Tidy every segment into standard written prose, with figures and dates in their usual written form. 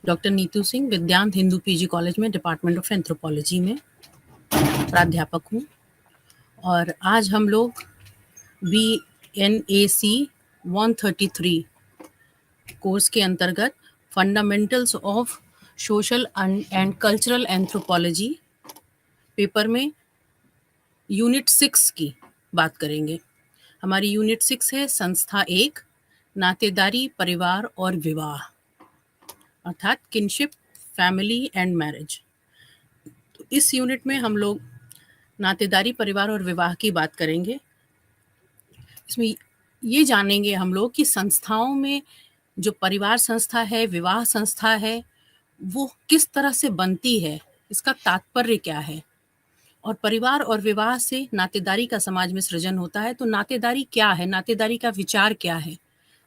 Doctor Neetu Singh Vidyant Hindu PG college में department of anthropology में प्राध्यापक हूँ और आज हम लोग BNAC 133 कोर्स के अंतर्गत fundamentals of social and cultural anthropology paper में यूनिट 6 की बात करेंगे। हमारी यूनिट 6 है संस्था 1 नातेदारी परिवार और विवाह अर्थात किनशिप फैमिली एंड मैरिज। तो इस यूनिट में हम लोग नातेदारी परिवार और विवाह की बात करेंगे। इसमें ये जानेंगे हम लोग कि संस्थाओं में जो परिवार संस्था है, विवाह संस्था है, वो किस तरह से बनती है, इसका तात्पर्य क्या है और परिवार और विवाह से नातेदारी का समाज में सृजन होता है। तो नातेदारी क्या है, नातेदारी का विचार क्या है,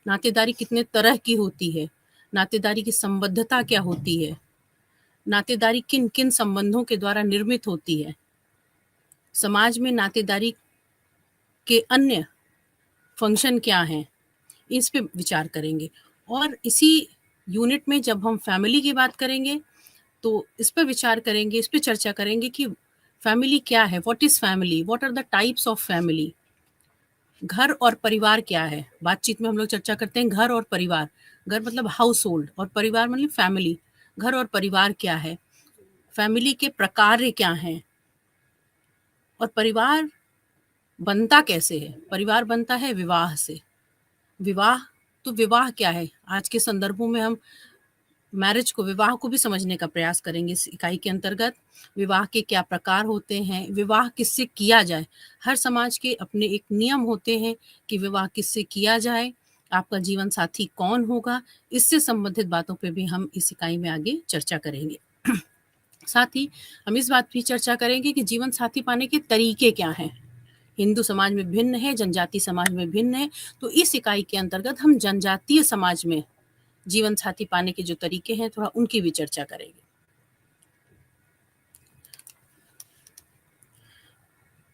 नातेदारी कितने तरह की होती है, नातेदारी की संबद्धता क्या होती है, नातेदारी किन किन संबंधों के द्वारा निर्मित होती है, समाज में नातेदारी के अन्य फंक्शन क्या हैं, इस पे विचार करेंगे। और इसी यूनिट में जब हम फैमिली की बात करेंगे तो इस पर विचार करेंगे, इस पे चर्चा करेंगे कि फैमिली क्या है, what is family, what are the types of family. घर और परिवार क्या है, बातचीत में हम लोग चर्चा करते हैं घर और परिवार। घर मतलब हाउस होल्ड और परिवार मतलब फैमिली। घर और परिवार क्या है, फैमिली के प्रकार क्या हैं और परिवार बनता कैसे है। परिवार बनता है विवाह से। विवाह, तो विवाह क्या है, आज के संदर्भों में हम मैरिज को, विवाह को भी समझने का प्रयास करेंगे इस इकाई के अंतर्गत। विवाह के क्या प्रकार होते हैं, विवाह किससे किया जाए। हर समाज के अपने एक नियम होते हैं कि विवाह किससे किया जाए, आपका जीवन साथी कौन होगा। इससे संबंधित बातों पे भी हम इस इकाई में आगे चर्चा करेंगे। साथ ही हम इस बात भी चर्चा करेंगे कि जीवन साथी पाने के तरीके क्या हैं। हिंदू समाज में भिन्न है, जनजातीय समाज में भिन्न है। तो इस इकाई के अंतर्गत हम जनजातीय समाज में जीवन साथी पाने के जो तरीके हैं, थोड़ा उनकी भी चर्चा करेंगे।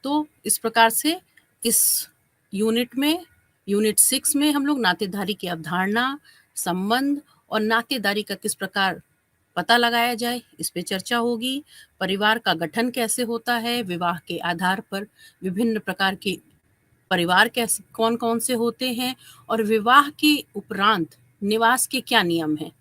तो इस प्रकार से इस यूनिट में, यूनिट 6 में हम लोग नातेदारी की अवधारणा, संबंध और नातेदारी का किस प्रकार पता लगाया जाए, इस पे चर्चा होगी। परिवार का गठन कैसे होता है, विवाह के आधार पर विभिन्न प्रकार के परिवार कैसे, कौन कौन से होते हैं और विवाह के उपरांत निवास के क्या नियम हैं,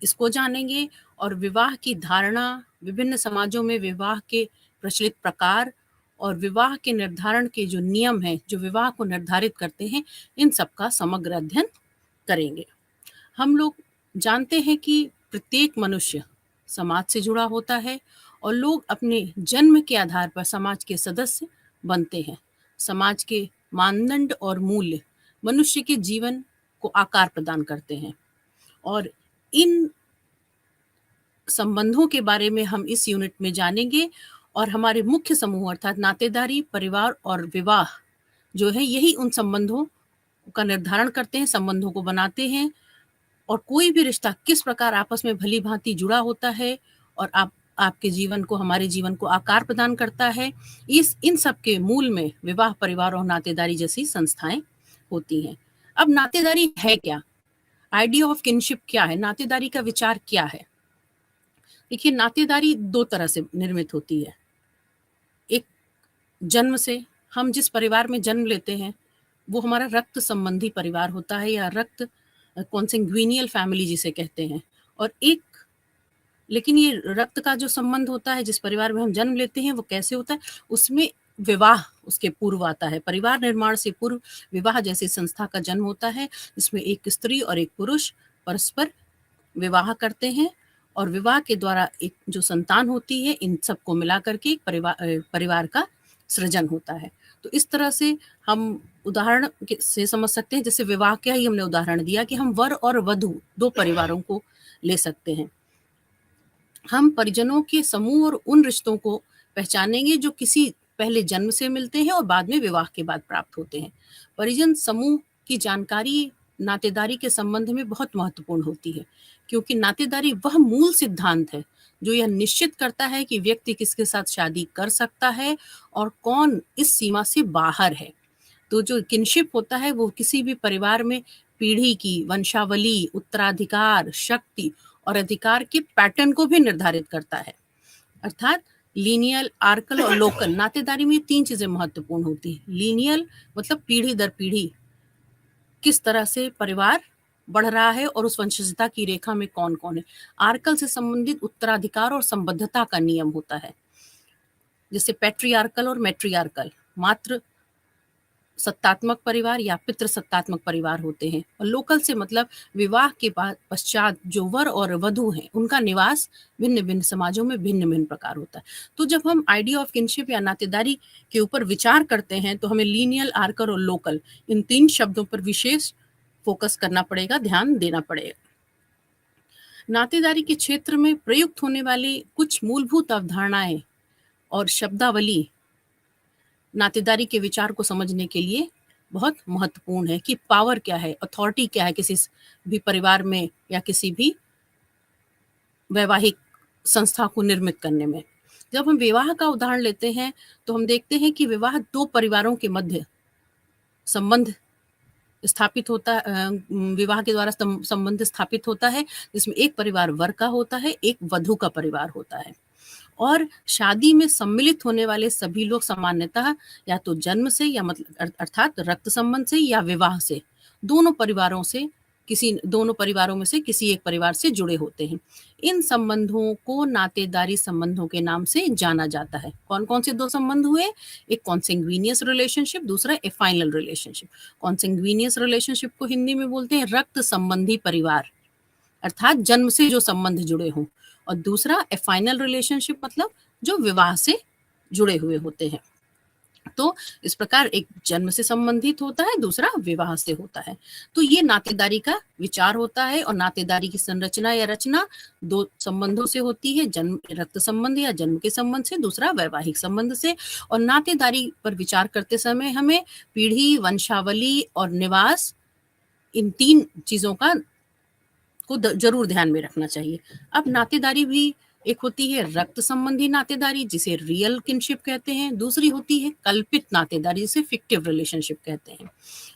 इसको जानेंगे। और विवाह की धारणा, विभिन्न समाजों में विवाह के प्रचलित प्रकार और विवाह के निर्धारण के जो नियम हैं, जो विवाह को निर्धारित करते हैं, इन सब का समग्र अध्ययन करेंगे। हम लोग जानते हैं कि प्रत्येक मनुष्य समाज से जुड़ा होता है और लोग अपने जन्म के आधार पर समाज के सदस्य बनते हैं। समाज के मानदंड और मूल्य मनुष्य के जीवन को आकार प्रदान करते हैं और इन संबंधों के बारे में हम इस यूनिट में जानेंगे। और हमारे मुख्य समूह अर्थात नातेदारी, परिवार और विवाह जो है, यही उन संबंधों का निर्धारण करते हैं, संबंधों को बनाते हैं। और कोई भी रिश्ता किस प्रकार आपस में भली भांति जुड़ा होता है और आपके जीवन को, हमारे जीवन को आकार प्रदान करता है, इन सब के मूल में विवाह, परिवार और नातेदारी जैसी संस्थाएं होती हैं। अब नातेदारी है क्या, आइडिया ऑफ किनशिप क्या है, नातेदारी का विचार क्या है। देखिए, नातेदारी दो तरह से निर्मित होती है। एक, जन्म से, हम जिस परिवार में जन्म लेते हैं वो हमारा रक्त संबंधी परिवार होता है या रक्त कॉन्सेंग्विनियल फैमिली जिसे कहते हैं। और एक, लेकिन ये रक्त का जो संबंध होता है, जिस परिवार में हम जन्म लेते हैं, वो कैसे होता है, उसमें विवाह उसके पूर्व आता है। परिवार निर्माण से पूर्व विवाह जैसी संस्था का जन्म होता है, जिसमें एक स्त्री और एक पुरुष परस्पर विवाह करते हैं और विवाह के द्वारा एक जो संतान होती है, इन सबको मिला करके परिवार का सृजन होता है। तो इस तरह से हम उदाहरण से समझ सकते हैं। जैसे विवाह का ही हमने उदाहरण दिया कि हम वर और वधू दो परिवारों को ले सकते हैं। हम परिजनों के समूह और उन रिश्तों को पहचानेंगे जो किसी पहले जन्म से मिलते हैं और बाद में विवाह के बाद प्राप्त होते हैं। परिजन समूह की जानकारी नातेदारी के संबंध में बहुत महत्वपूर्ण होती है, क्योंकि नातेदारी वह मूल सिद्धांत है जो यह निश्चित करता है कि व्यक्ति किसके साथ शादी कर सकता है और कौन इस सीमा से बाहर है। तो जो किनशिप होता है वो किसी भी परिवार में पीढ़ी की वंशावली, उत्तराधिकार, शक्ति और अधिकार के पैटर्न को भी निर्धारित करता है। अर्थात लीनियल, आर्कल और लोकल नातेदारी में 3 चीजें महत्वपूर्ण होती हैं। लीनियल मतलब पीढ़ी दर पीढ़ी किस तरह से परिवार बढ़ रहा है और उस वंशजता की रेखा में कौन कौन है। आर्कल से संबंधित उत्तराधिकार और संबद्धता का नियम होता है, जैसे पैट्रियार्कल और मैट्रियार्कल मात्र सत्तात्मक परिवार या पितृसत्तात्मक परिवार होते हैं। और लोकल से मतलब विवाह के पश्चात जो वर और वधु हैं उनका निवास भिन्न भिन्न समाजों में भिन्न भिन्न प्रकार होता है। तो जब हम आइडिया ऑफ किनशिप या नातेदारी के ऊपर विचार करते हैं तो हमें लीनियल, आर्कल और लोकल इन 3 शब्दों पर विशेष फोकस करना पड़ेगा, ध्यान देना पड़ेगा। नातेदारी के क्षेत्र में प्रयुक्त होने वाली कुछ मूलभूत अवधारणाएं और शब्दावली नातेदारी के विचार को समझने के लिए बहुत महत्वपूर्ण है कि पावर क्या है, अथॉरिटी क्या है किसी भी परिवार में या किसी भी वैवाहिक संस्था को निर्मित करने में। जब हम विवाह का उदाहरण लेते हैं तो हम देखते हैं कि विवाह 2 परिवारों के मध्य संबंध स्थापित होता है, विवाह के द्वारा संबंध स्थापित होता है, जिसमें एक परिवार वर का होता है, एक वधु का परिवार होता है। और शादी में सम्मिलित होने वाले सभी लोग सामान्यतः या तो जन्म से या मतलब अर्थात रक्त संबंध से या विवाह से दोनों परिवारों में से किसी एक परिवार से जुड़े होते हैं। इन संबंधों को नातेदारी संबंधों के नाम से जाना जाता है। कौन कौन से 2 संबंध हुए? एक कॉन्सेंग्विनियस रिलेशनशिप, दूसरा एफाइनल रिलेशनशिप। कॉन्सेंग्विनियस रिलेशनशिप को हिंदी में बोलते हैं रक्त संबंधी परिवार, अर्थात जन्म से जो संबंध जुड़े हों। और दूसरा एफाइनल रिलेशनशिप मतलब जो विवाह से जुड़े हुए होते हैं। तो इस प्रकार एक जन्म से संबंधित होता है, दूसरा विवाह से होता है। तो ये नातेदारी का विचार होता है। और नातेदारी की संरचना या रचना 2 संबंधों से होती है, जन्म रक्त संबंध या जन्म के संबंध से, दूसरा वैवाहिक संबंध से। और नातेदारी पर विचार करते समय हमें पीढ़ी, वंशावली और निवास इन 3 चीजों को जरूर ध्यान में रखना चाहिए। अब नातेदारी भी एक होती है रक्त संबंधी नातेदारी जिसे रियल किनशिप कहते हैं, दूसरी होती है कल्पित नातेदारी जिसे फिक्टिव रिलेशनशिप कहते हैं।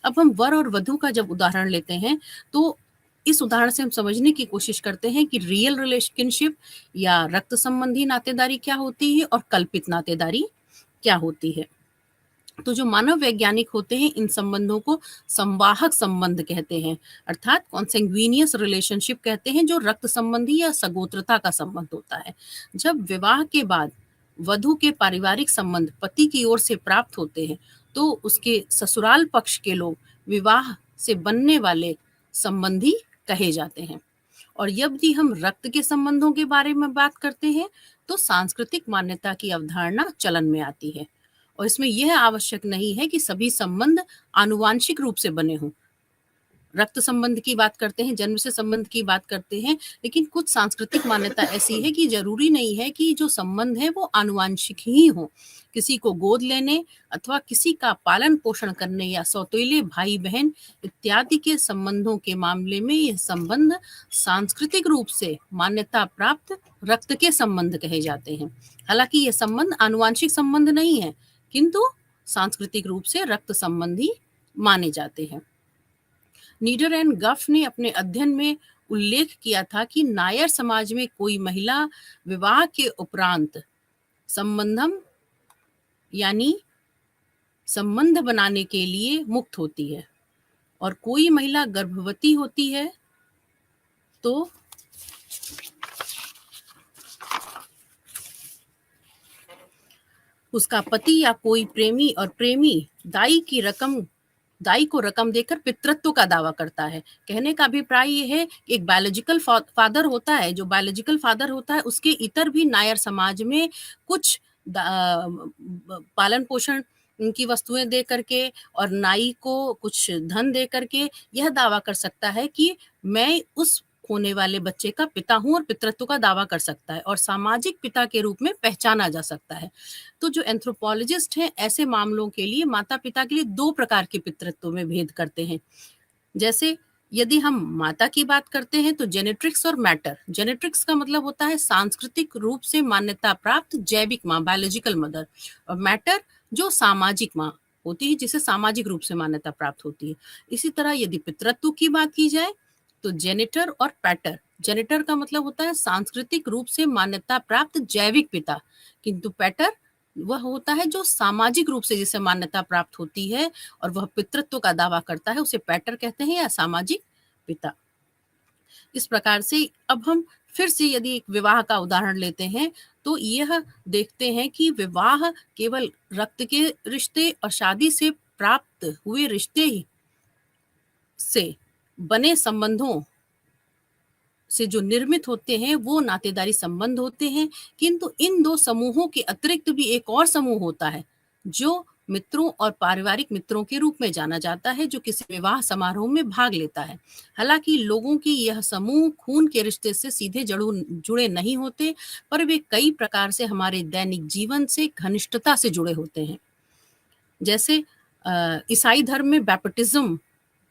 अब हम वर और वधु का जब उदाहरण लेते हैं तो इस उदाहरण से हम समझने की कोशिश करते हैं कि रियल रिलेशनशिप या रक्त संबंधी नातेदारी क्या होती है और कल्पित नातेदारी क्या होती है। तो जो मानव वैज्ञानिक होते हैं इन संबंधों को संवाहक संबंध कहते हैं, अर्थात कॉन्सेंग्विनियस रिलेशनशिप कहते हैं, जो रक्त संबंधी या सगोत्रता का संबंध होता है। जब विवाह के बाद वधु के पारिवारिक संबंध पति की ओर से प्राप्त होते हैं तो उसके ससुराल पक्ष के लोग विवाह से बनने वाले संबंधी कहे जाते हैं। और यदि हम रक्त के संबंधों के बारे में बात करते हैं तो सांस्कृतिक मान्यता की अवधारणा चलन में आती है। और इसमें यह आवश्यक नहीं है कि सभी संबंध आनुवांशिक रूप से बने हों। रक्त संबंध की बात करते हैं, जन्म से संबंध की बात करते हैं, लेकिन कुछ सांस्कृतिक मान्यता ऐसी है कि जरूरी नहीं है कि जो संबंध है वो आनुवांशिक ही हो। किसी को गोद लेने अथवा किसी का पालन पोषण करने या सौतेले भाई बहन इत्यादि के संबंधों के मामले में यह संबंध सांस्कृतिक रूप से मान्यता प्राप्त रक्त के संबंध कहे जाते हैं। हालांकि यह संबंध आनुवांशिक संबंध नहीं है, किंतु सांस्कृतिक रूप से रक्त संबंधी माने जाते हैं। नीडर एंड गफ ने अपने अध्ययन में उल्लेख किया था कि नायर समाज में कोई महिला विवाह के उपरांत संबंधम यानी संबंध बनाने के लिए मुक्त होती है, और कोई महिला गर्भवती होती है तो उसका पति या कोई प्रेमी और प्रेमी दाई को रकम देकर पितृत्व का दावा करता है। कहने का अभिप्राय ये है कि एक बायोलॉजिकल फादर होता है, जो बायोलॉजिकल फादर होता है उसके इतर भी नायर समाज में कुछ पालन पोषण की वस्तुएं दे करके और नाई को कुछ धन दे करके यह दावा कर सकता है कि मैं उस होने वाले बच्चे का पिता हूं और पितृत्व का दावा कर सकता है और सामाजिक पिता के रूप में पहचाना जा सकता है। तो जो एंथ्रोपोलॉजिस्ट हैं ऐसे मामलों के लिए माता पिता के लिए 2 प्रकार के पितृत्व में भेद करते हैं। जैसे यदि हम माता की बात करते हैं तो जेनेट्रिक्स और मैटर। जेनेट्रिक्स का मतलब होता है सांस्कृतिक रूप से मान्यता प्राप्त जैविक माँ, बायोलॉजिकल मदर, और मैटर जो सामाजिक माँ होती है जिसे सामाजिक रूप से मान्यता प्राप्त होती है। इसी तरह यदि पितृत्व की बात की जाए तो जेनिटर और पैटर, जेनिटर का मतलब होता है सांस्कृतिक रूप से मान्यता प्राप्त जैविक पिता, किंतु पैटर वह होता है जो सामाजिक रूप से जिसे मान्यता प्राप्त होती है और वह पितृत्व का दावा करता है, उसे पैटर कहते हैं या सामाजिक पिता। इस प्रकार से अब हम फिर से यदि एक विवाह का उदाहरण लेते हैं तो यह देखते हैं कि विवाह केवल रक्त के रिश्ते और शादी से प्राप्त हुए रिश्ते से बने संबंधों से जो निर्मित होते हैं वो नातेदारी संबंध होते हैं, किंतु इन दो समूहों के अतिरिक्त भी एक और समूह होता है जो मित्रों और पारिवारिक मित्रों के रूप में जाना जाता है, जो किसी विवाह समारोह में भाग लेता है। हालांकि लोगों की यह समूह खून के रिश्ते से सीधे जुड़े नहीं होते, पर वे कई प्रकार से हमारे दैनिक जीवन से घनिष्ठता से जुड़े होते हैं। जैसे ईसाई धर्म में बैप्टिज्म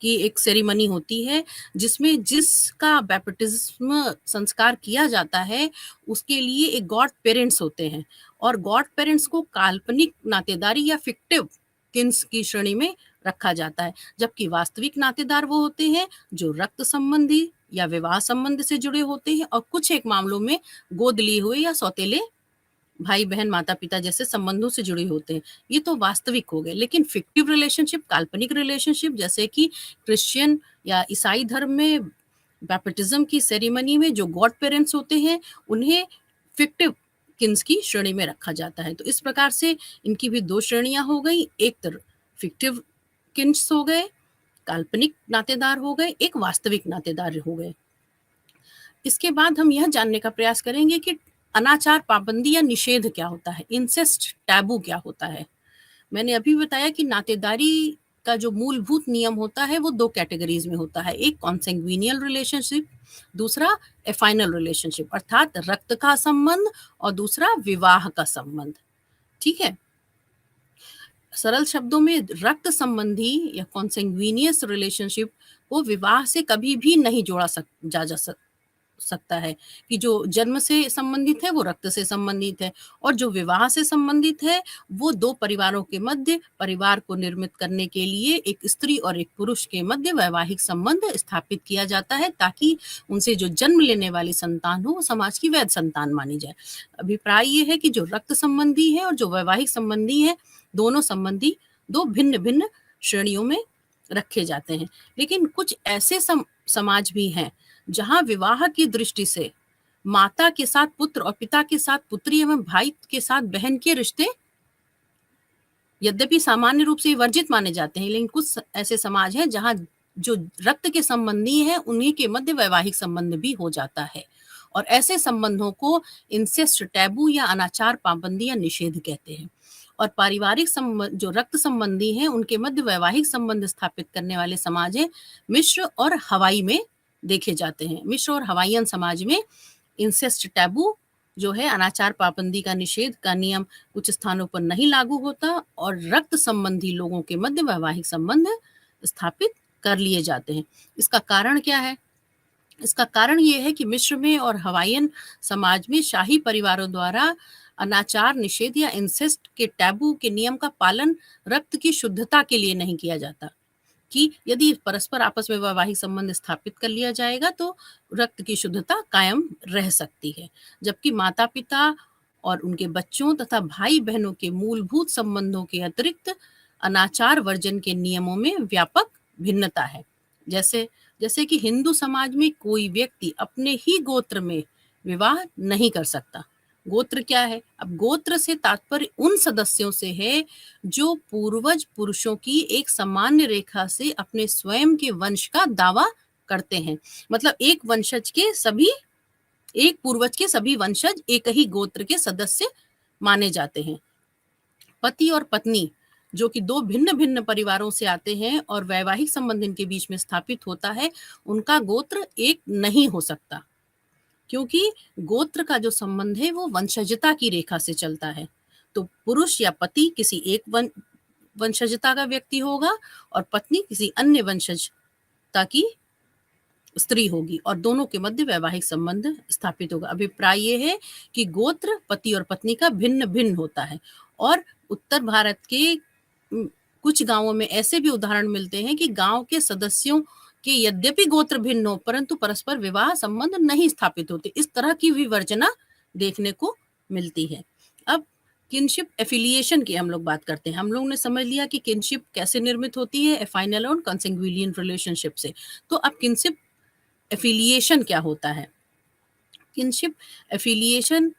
की एक सेरेमनी होती है जिसमें जिसका बैप्टिज्म संस्कार किया जाता है उसके लिए एक गॉड पेरेंट्स होते हैं, और गॉड पेरेंट्स को काल्पनिक नातेदारी या फिक्टिव किन्स की श्रेणी में रखा जाता है, जबकि वास्तविक नातेदार वो होते हैं जो रक्त संबंधी या विवाह संबंध से जुड़े होते हैं और कुछ एक मामलों में गोद लिए हुए या सौतेले भाई बहन माता पिता जैसे संबंधों से जुड़े होते हैं। ये तो वास्तविक हो गए, लेकिन फिक्टिव रिलेशनशिप, काल्पनिक रिलेशनशिप, जैसे कि क्रिश्चियन या ईसाई धर्म में बैप्टिज्म की सेरेमनी में जो गॉड पेरेंट्स होते हैं उन्हें फिक्टिव किन्स की श्रेणी में रखा जाता है। तो इस प्रकार से इनकी भी दो श्रेणियां हो गई, एक तरफ फिक्टिव किन्स हो गए, काल्पनिक नातेदार हो गए, एक वास्तविक नातेदार हो गए। इसके बाद हम यह जानने का प्रयास करेंगे कि अनाचार पाबंदी या निषेध क्या होता है, इंसेस्ट टैबू क्या होता है। मैंने अभी बताया कि नातेदारी का जो मूलभूत नियम होता है वो दो कैटेगरीज में होता है, एक कॉन्सेंग्विनियल रिलेशनशिप, दूसरा एफाइनल रिलेशनशिप अर्थात रक्त का संबंध, और दूसरा विवाह का संबंध। ठीक है, सरल शब्दों में रक्त संबंधी या कॉन्सेंग्विनियस रिलेशनशिप को विवाह से कभी भी नहीं जोड़ा जा सकता है कि जो जन्म से संबंधित है वो रक्त से संबंधित है, और जो विवाह से संबंधित है वो दो परिवारों के मध्य परिवार को निर्मित करने के लिए एक स्त्री और एक पुरुष के मध्य वैवाहिक संबंध स्थापित किया जाता है ताकि उनसे जो जन्म लेने वाली संतान हो वो समाज की वैध संतान मानी जाए। अभिप्राय ये है कि जो रक्त संबंधी है और जो वैवाहिक संबंधी है, दोनों संबंधी दो भिन्न भिन्न श्रेणियों में रखे जाते हैं। लेकिन कुछ ऐसे समाज भी हैं जहां विवाह की दृष्टि से माता के साथ पुत्र और पिता के साथ पुत्री एवं भाई के साथ बहन के रिश्ते यद्यपि सामान्य रूप से वर्जित माने जाते हैं, लेकिन कुछ ऐसे समाज हैं जहां जो रक्त के संबंधी हैं उन्हीं के मध्य वैवाहिक संबंध भी हो जाता है, और ऐसे संबंधों को इंसेस्ट टैबू या अनाचार पाबंदी या निषेध कहते हैं। और पारिवारिक संबंध जो रक्त संबंधी हैं उनके मध्य वैवाहिक संबंध स्थापित करने वाले समाज हैं मिश्र और हवाई में देखे जाते हैं। मिश्र और हवाईयन समाज में इंसेस्ट टैबू जो है अनाचार पाबंदी का निषेध का नियम कुछ स्थानों पर नहीं लागू होता और रक्त संबंधी लोगों के मध्य वैवाहिक संबंध स्थापित कर लिए जाते हैं। इसका कारण क्या है? इसका कारण ये है कि मिश्र में और हवाईयन समाज में शाही परिवारों द्वारा अनाचार निषेध या इंसेस्ट के टैबू के नियम का पालन रक्त की शुद्धता के लिए नहीं किया जाता कि यदि परस्पर आपस में वैवाहिक संबंध स्थापित कर लिया जाएगा तो रक्त की शुद्धता कायम रह सकती है, जबकि माता पिता और उनके बच्चों तथा भाई बहनों के मूलभूत संबंधों के अतिरिक्त अनाचार वर्जन के नियमों में व्यापक भिन्नता है। जैसे कि हिंदू समाज में कोई व्यक्ति अपने ही गोत्र में विवाह नहीं कर सकता। गोत्र क्या है? अब गोत्र से तात्पर्य उन सदस्यों से है जो पूर्वज पुरुषों की एक सामान्य रेखा से अपने स्वयं के वंश का दावा करते हैं। मतलब एक पूर्वज के सभी वंशज एक ही गोत्र के सदस्य माने जाते हैं। पति और पत्नी जो कि दो भिन्न भिन्न परिवारों से आते हैं और वैवाहिक संबंध इनके बीच में स्थापित होता है, उनका गोत्र एक नहीं हो सकता, क्योंकि गोत्र का जो संबंध है वो वंशजता की रेखा से चलता है। तो पुरुष या पति किसी एक वंशजता का व्यक्ति होगा और पत्नी किसी अन्य वंशजता की स्त्री होगी और दोनों के मध्य वैवाहिक संबंध स्थापित होगा। अभिप्राय ये है कि गोत्र पति और पत्नी का भिन्न भिन्न होता है, और उत्तर भारत के कुछ गांवों में ऐसे भी उदाहरण मिलते हैं कि गांव के सदस्यों कि यद्यपि गोत्र भिन्न हो परंतु परस्पर विवाह संबंध नहीं स्थापित होते। इस तरह की विवर्जना देखने को मिलती है। अब किनशिप एफिलिएशन की हम लोग बात करते हैं। हम लोग ने समझ लिया कि किनशिप कैसे निर्मित होती है, एफाइनल और कंsanguinean रिलेशनशिप से। तो अब किनशिप एफिलिएशन क्या होता है? किनशिप एफिलिएशन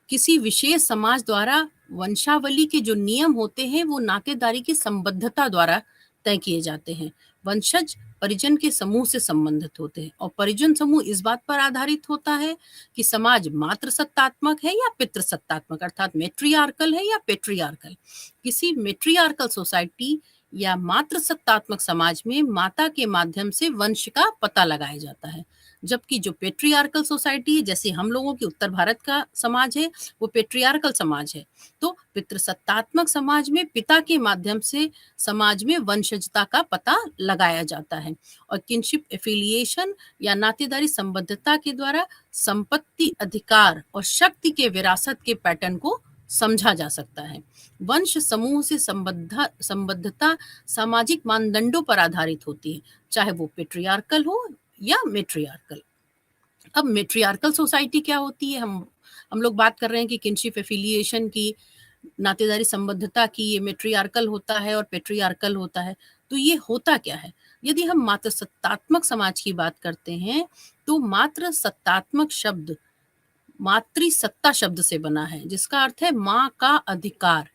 किसी विशेष समाज द्वारा वंशावली के जो नियम होते हैं वो नातेदारी की संबद्धता द्वारा तय किए जाते हैं। वंशज परिजन के समूह से संबंधित होते हैं और परिजन समूह इस बात पर आधारित होता है कि समाज मातृ सत्तात्मक है या पितृ सत्तात्मक, अर्थात मेट्रियार्कल है या पेट्रियार्कल। किसी मेट्रियार्कल सोसाइटी या मातृ सत्तात्मक समाज में माता के माध्यम से वंश का पता लगाया जाता है, जबकि जो पेट्रियार्कल सोसाइटी है, जैसे हम लोगों की उत्तर भारत का समाज है, वो पेट्रियार्कल समाज है। तो पितृसत्तात्मक समाज में पिता के माध्यम से समाज में वंशजता का पता लगाया जाता है और किनशिप एफिलिएशन या नातेदारी संबद्धता के द्वारा संपत्ति, अधिकार और शक्ति के विरासत के पैटर्न को समझा जा सकता है। वंश समूह से संबद्धता सामाजिक मानदंडों पर आधारित होती है, चाहे वो पेट्रियार्कल हो या मेट्रियार्कल। अब मेट्रियार्कल सोसाइटी क्या होती है? हम लोग बात कर रहे हैं कि किनशिप एफिलिएशन की, नातेदारी संबद्धता की, ये मेट्रियार्कल होता है और पेट्रियार्कल होता है। तो ये होता क्या है? यदि हम मात्र सत्तात्मक समाज की बात करते हैं तो मात्र सत्तात्मक शब्द मातृसत्ता शब्द से बना है, जिसका अर्थ है माँ का अधिकार।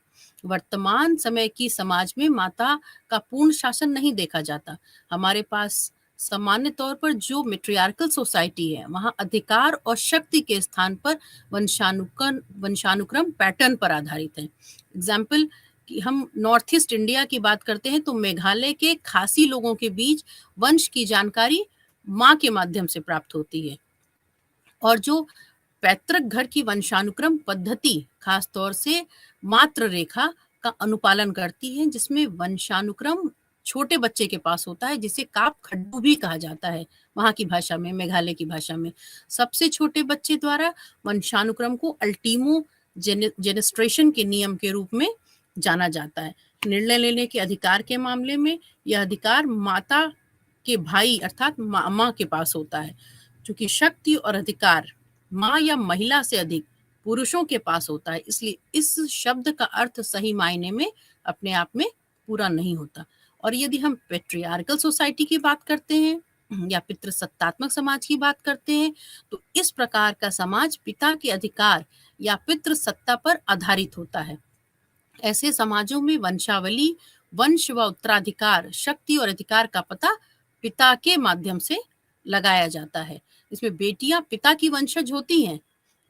वर्तमान समय की समाज में माता का पूर्ण शासन नहीं देखा जाता। हमारे पास सामान्य तौर पर जो मेट्रियार्कल सोसाइटी है वहाँ अधिकार और शक्ति के स्थान पर वंशानुक्रम पैटर्न पर आधारित है। एग्जाम्पल कि हम नॉर्थ ईस्ट इंडिया की बात करते हैं तो मेघालय के खासी लोगों के बीच वंश की जानकारी माँ के माध्यम से प्राप्त होती है और जो पैतृक घर की वंशानुक्रम पद्धति खास तौर से मात्र रेखा का अनुपालन करती है, जिसमें वंशानुक्रम छोटे बच्चे के पास होता है, जिसे काप खड्डू भी कहा जाता है वहाँ की भाषा में, मेघालय की भाषा में। सबसे छोटे बच्चे द्वारा वंशानुक्रम को अल्टीमो जेनेस्ट्रेशन के नियम के रूप में जाना जाता है। निर्णय लेने के अधिकार के मामले में यह अधिकार माता के भाई अर्थात मामा के पास होता है, क्योंकि शक्ति और अधिकार माँ या महिला से अधिक पुरुषों के पास होता है, इसलिए इस शब्द का अर्थ सही मायने में अपने आप में पूरा नहीं होता। और यदि हम पेट्रियार्कल सोसाइटी की बात करते हैं या पितृसत्तात्मक समाज की बात करते हैं तो इस प्रकार का समाज पिता के अधिकार या पितृसत्ता पर आधारित होता है। ऐसे समाजों में वंशावली, वंश व उत्तराधिकार, शक्ति और अधिकार का पता पिता के माध्यम से लगाया जाता है। इसमें बेटियां पिता की वंशज होती हैं,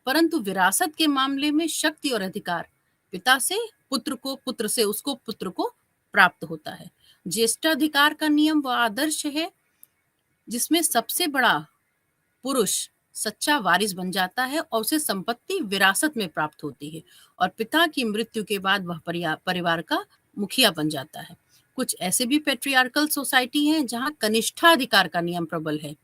परंतु विरासत के मामले में शक्ति और अधिकार पिता से पुत्र को, पुत्र से उसको, पुत्र को प्राप्त होता है। ज्येष्ठाधिकार का नियम व आदर्श है जिसमें सबसे बड़ा पुरुष सच्चा वारिस बन जाता है और उसे संपत्ति विरासत में प्राप्त होती है और पिता की मृत्यु के बाद वह परिवार का मुखिया बन जाता है। कुछ ऐसे भी पेट्रियार्कल सोसाइटी हैं जहां कनिष्ठाधिकार का नियम प्रबल है,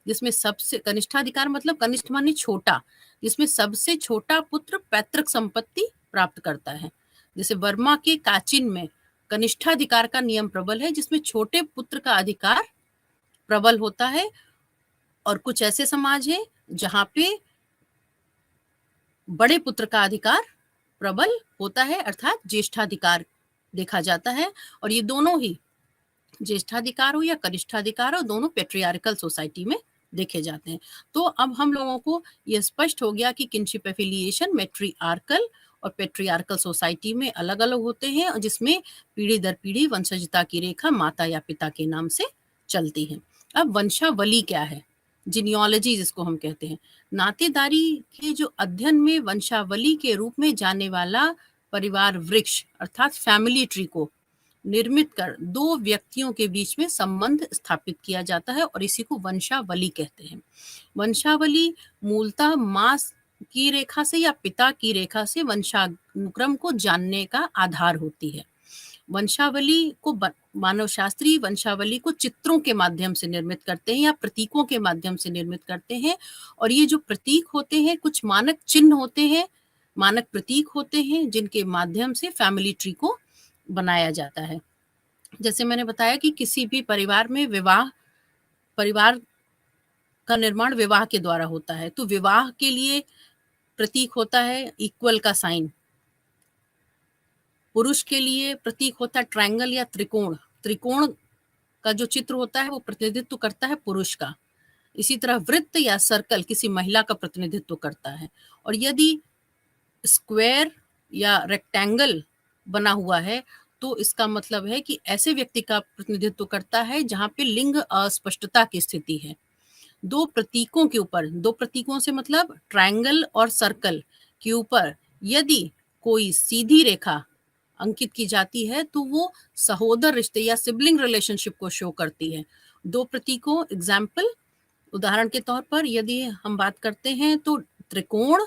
जिसमें सबसे कनिष्ठाधिकार मतलब कनिष्ठ माने छोटा, जिसमें सबसे छोटा पुत्र पैतृक संपत्ति प्राप्त करता है। जैसे वर्मा के काचिन में कनिष्ठाधिकार का नियम प्रबल है, जिसमें छोटे पुत्र का अधिकार प्रबल होता है। और कुछ ऐसे समाज हैं जहां पे बड़े पुत्र का अधिकार प्रबल होता है, अर्थात ज्येष्ठाधिकार देखा जाता है। और ये दोनों ही, ज्येष्ठाधिकार हो या कनिष्ठाधिकार हो, दोनों पेट्रियार्कल सोसाइटी में देखे जाते हैं। तो अब हम लोगों को यह स्पष्ट हो गया कि किनशिप एफिलिएशन मेट्रियार्कल और पेट्रियार्कल सोसाइटी में अलग अलग होते हैं और जिसमें पीढ़ी दर पीढ़ी वंशजता की रेखा माता या पिता के नाम से चलती है। अब वंशावली क्या है? जीनियोलॉजी जिसको हम कहते हैं। नातेदारी के जो अध्ययन में वंशावली के रूप में जाने वाला परिवार वृक्ष अर्थात फैमिली ट्री को निर्मित कर दो व्यक्तियों के बीच में संबंध स्थापित किया जाता है और इसी को वंशावली कहते हैं। वंशावली मूलतः माँ की रेखा से या पिता की रेखा से वंशानुक्रम को जानने का आधार होती है। वंशावली को मानवशास्त्री वंशावली को चित्रों के माध्यम से निर्मित करते हैं या प्रतीकों के माध्यम से निर्मित करते हैं और ये जो प्रतीक होते हैं कुछ मानक चिन्ह होते हैं, मानक प्रतीक होते हैं जिनके माध्यम से फैमिली ट्री को बनाया जाता है। जैसे मैंने बताया कि किसी भी परिवार में विवाह परिवार का निर्माण विवाह के द्वारा होता है। तो विवाह के लिए प्रतीक होता है इक्वल का साइन। पुरुष के लिए प्रतीक होता है ट्रायंगल या त्रिकोण। त्रिकोण का जो चित्र होता है वो प्रतिनिधित्व करता है पुरुष का। इसी तरह वृत्त या सर्कल किसी महिला का प्रतिनिधित्व करता है। और यदि स्क्वायर या रेक्टेंगल बना हुआ है तो इसका मतलब है कि ऐसे व्यक्ति का प्रतिनिधित्व करता है जहां पे लिंग अस्पष्टता की स्थिति है। दो प्रतीकों के ऊपर, दो प्रतीकों से मतलब ट्रायंगल और सर्कल के ऊपर यदि कोई सीधी रेखा अंकित की जाती है तो वो सहोदर रिश्ते या सिबलिंग रिलेशनशिप को शो करती है। दो प्रतीकों एग्जाम्पल, उदाहरण के तौर पर यदि हम बात करते हैं तो त्रिकोण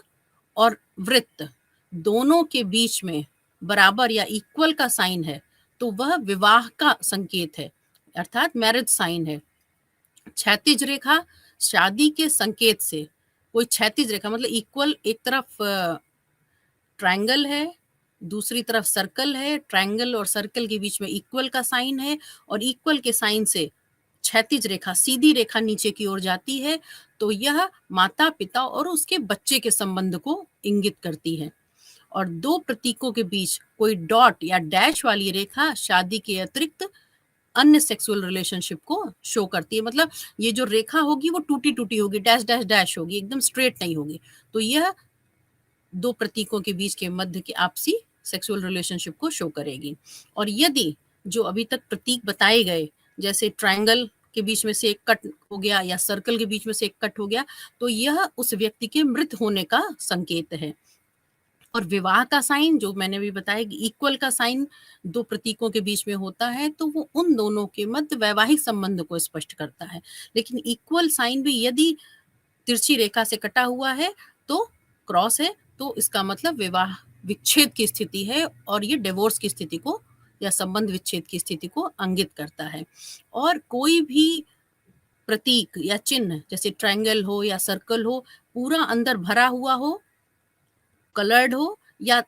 और वृत्त दोनों के बीच में बराबर या इक्वल का साइन है तो वह विवाह का संकेत है, अर्थात मैरिज साइन है। क्षैतिज रेखा शादी के संकेत से, कोई क्षैतिज रेखा मतलब इक्वल, एक तरफ ट्रायंगल है, दूसरी तरफ सर्कल है, ट्रायंगल और सर्कल के बीच में इक्वल का साइन है और इक्वल के साइन से क्षैतिज रेखा, सीधी रेखा नीचे की ओर जाती है तो यह माता पिता और उसके बच्चे के संबंध को इंगित करती है। और दो प्रतीकों के बीच कोई डॉट या डैश वाली रेखा शादी के अतिरिक्त अन्य सेक्सुअल रिलेशनशिप को शो करती है। मतलब ये जो रेखा होगी वो टूटी टूटी होगी, डैश डैश डैश होगी, एकदम स्ट्रेट नहीं होगी। तो यह दो प्रतीकों के बीच के मध्य की आपसी सेक्सुअल रिलेशनशिप को शो करेगी। और यदि जो अभी तक प्रतीक बताए गए, जैसे ट्रायंगल के बीच में से एक कट हो गया या सर्कल के बीच में से एक कट हो गया, तो यह उस व्यक्ति के मृत होने का संकेत है। और विवाह का साइन जो मैंने भी बताया कि इक्वल का साइन दो प्रतीकों के बीच में होता है तो वो उन दोनों के मध्य वैवाहिक संबंध को स्पष्ट करता है। लेकिन इक्वल साइन भी यदि तिरछी रेखा से कटा हुआ है तो क्रॉस है तो इसका मतलब विवाह विच्छेद की स्थिति है और ये डिवोर्स की स्थिति को या संबंध विच्छेद की स्थिति को इंगित करता है। और कोई भी प्रतीक या चिन्ह जैसे ट्रायंगल हो या सर्कल हो पूरा अंदर भरा हुआ हो, कलर्ड हो या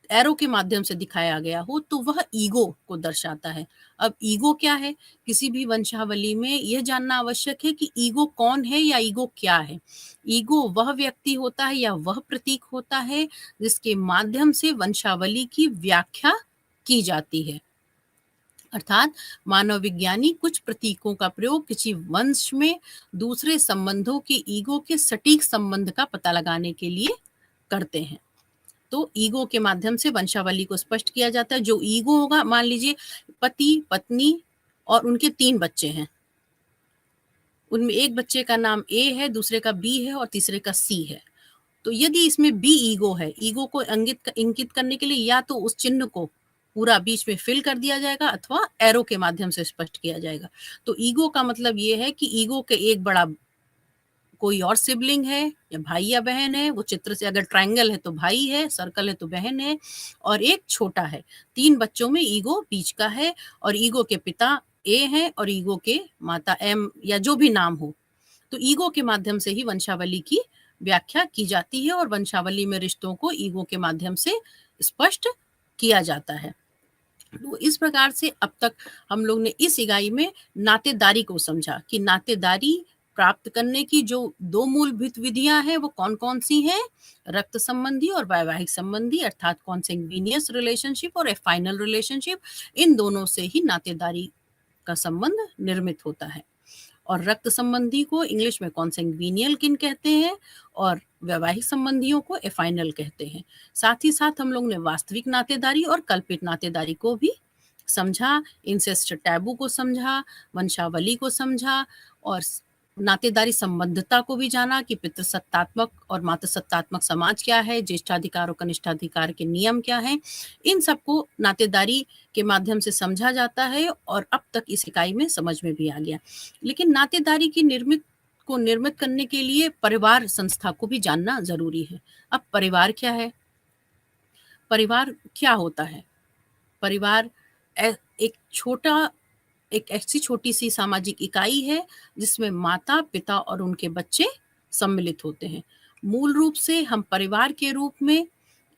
एरो के माध्यम से दिखाया गया हो तो वह ईगो को दर्शाता है। अब ईगो क्या है? किसी भी वंशावली में यह जानना आवश्यक है कि ईगो कौन है या ईगो क्या है। ईगो वह व्यक्ति होता है या वह प्रतीक होता है जिसके माध्यम से वंशावली की व्याख्या की जाती है। अर्थात मानव विज्ञानी कुछ प्रतीकों का प्रयोग किसी वंश में दूसरे संबंधों के ईगो के सटीक संबंध का पता लगाने के लिए करते हैं। तो ईगो के माध्यम से वंशावली को स्पष्ट किया जाता है। जो ईगो होगा, मान लीजिए पति पत्नी और उनके 3 बच्चे हैं, उनमें एक बच्चे का नाम ए है, दूसरे का बी है और तीसरे का सी है। तो यदि इसमें बी ईगो है, ईगो को इंगित करने के लिए या तो उस चिन्ह को पूरा बीच में फिल कर दिया जाएगा अथवा एरो के माध्यम से स्पष्ट किया जाएगा। तो ईगो का मतलब ये है कि ईगो के एक बड़ा कोई और सिबलिंग है या भाई या बहन है, वो चित्र से अगर ट्रायंगल है तो भाई है, सर्कल है तो बहन है और एक छोटा है। 3 बच्चों में ईगो बीच का है और ईगो के पिता ए हैं और ईगो के माता एम या जो भी नाम हो। तो ईगो के माध्यम से ही वंशावली की व्याख्या की जाती है और वंशावली में रिश्तों को ईगो के माध्यम से स्पष्ट किया जाता है। तो इस प्रकार से अब तक हम लोग ने इस इकाई में नातेदारी को समझा कि नातेदारी प्राप्त करने की जो 2 मूलभूत विधियां हैं वो कौन कौन सी हैं? रक्त संबंधी और वैवाहिक संबंधी, अर्थात कॉन्सेंग्यूनियस रिलेशनशिप और एफाइनल रिलेशनशिप। इन दोनों से ही नातेदारी का संबंध निर्मित होता है। और रक्त संबंधी को इंग्लिश में कॉन्सेंग्यूनियल किन कहते हैं और वैवाहिक संबंधियों को एफाइनल कहते हैं। साथ ही साथ हम लोग ने वास्तविक नातेदारी और कल्पित नातेदारी को भी समझा, इंसेस्ट टैबू को समझा, वंशावली को समझा और नातेदारी संबद्धता को भी जाना कि पितृसत्तात्मक और मातृसत्तात्मक समाज क्या है, ज्येष्ठाधिकार और कनिष्ठाधिकार के नियम क्या हैं। इन सबको नातेदारी के माध्यम से समझा जाता है और अब तक इस इकाई में समझ में भी आ गया। लेकिन नातेदारी की निर्मित करने के लिए परिवार संस्था को भी जानना जरूरी है। अब परिवार क्या है? परिवार क्या होता है? परिवार एक ऐसी छोटी सी सामाजिक इकाई है जिसमें माता पिता और उनके बच्चे सम्मिलित होते हैं। मूल रूप से हम परिवार के रूप में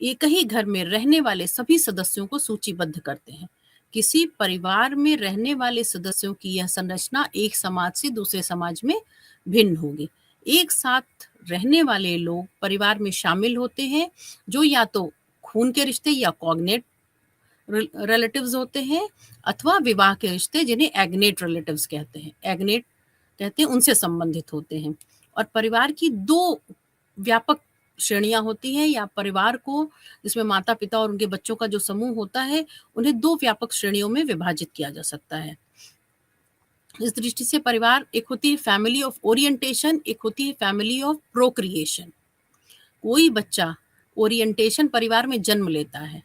एक ही घर में रहने वाले सभी सदस्यों को सूचीबद्ध करते हैं। किसी परिवार में रहने वाले सदस्यों की यह संरचना एक समाज से दूसरे समाज में भिन्न होगी। एक साथ रहने वाले लोग परिवार में शामिल होते हैं जो या तो खून के रिश्ते या कॉग्नेट रिलेटिव्स होते हैं अथवा विवाह के रिश्ते जिन्हें एग्नेट रिलेटिव्स कहते हैं। एग्नेट कहते हैं उनसे संबंधित होते हैं। और परिवार की 2 व्यापक श्रेणियाँ होती हैं या परिवार को जिसमें माता-पिता और उनके बच्चों का जो समूह होता है, उन्हें 2 व्यापक श्रेणियों में विभाजित किया जा सकता है। इस दृष्टि से परिवार एक होती है फैमिली ऑफ ओरिएंटेशन, एक होती है फैमिली ऑफ प्रोक्रिएशन। कोई बच्चा ओरिएंटेशन परिवार में जन्म लेता है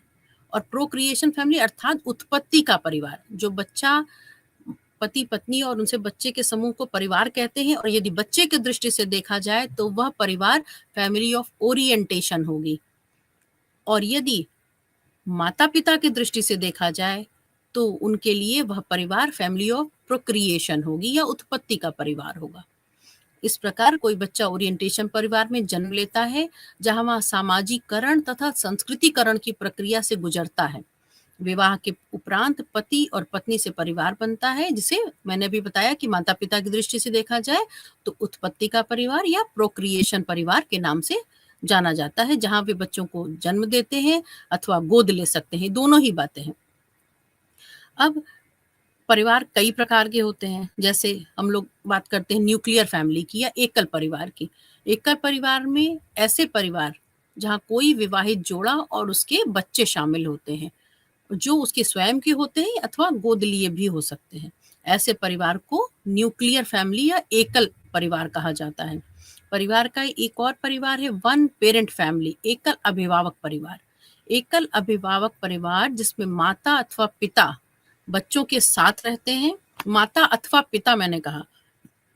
और प्रोक्रिएशन फैमिली अर्थात उत्पत्ति का परिवार। जो बच्चा पति पत्नी और उनसे बच्चे के समूह को परिवार कहते हैं और यदि बच्चे की दृष्टि से देखा जाए तो वह परिवार फैमिली ऑफ ओरिएंटेशन होगी। और यदि माता पिता की दृष्टि से देखा जाए तो उनके लिए वह परिवार फैमिली ऑफ प्रोक्रिएशन होगी या उत्पत्ति का परिवार होगा। इस प्रकार कोई बच्चा ओरिएंटेशन परिवार में जन्म लेता है जहां वह सामाजिकरण तथा संस्कृतिकरण की प्रक्रिया से गुजरता है। विवाह के उपरांत पति और पत्नी से परिवार बनता है जिसे मैंने भी बताया कि माता पिता की दृष्टि से देखा जाए तो उत्पत्ति का परिवार या प्रोक्रिएशन परिवार के नाम से जाना जाता है, जहां वे बच्चों को जन्म देते हैं अथवा गोद ले सकते हैं, दोनों ही बातें हैं। अब परिवार कई प्रकार के होते हैं, जैसे हम लोग बात करते हैं न्यूक्लियर फैमिली की या एकल परिवार की। एकल परिवार में ऐसे परिवार जहाँ कोई विवाहित जोड़ा और उसके बच्चे शामिल होते हैं, जो उसके स्वयं के होते हैं अथवा गोद लिए भी हो सकते हैं। ऐसे परिवार को न्यूक्लियर फैमिली या एकल परिवार कहा जाता है। परिवार का एक और परिवार है वन पेरेंट फैमिली, एकल अभिभावक परिवार। एकल अभिभावक परिवार जिसमें माता अथवा पिता बच्चों के साथ रहते हैं। माता अथवा पिता मैंने कहा,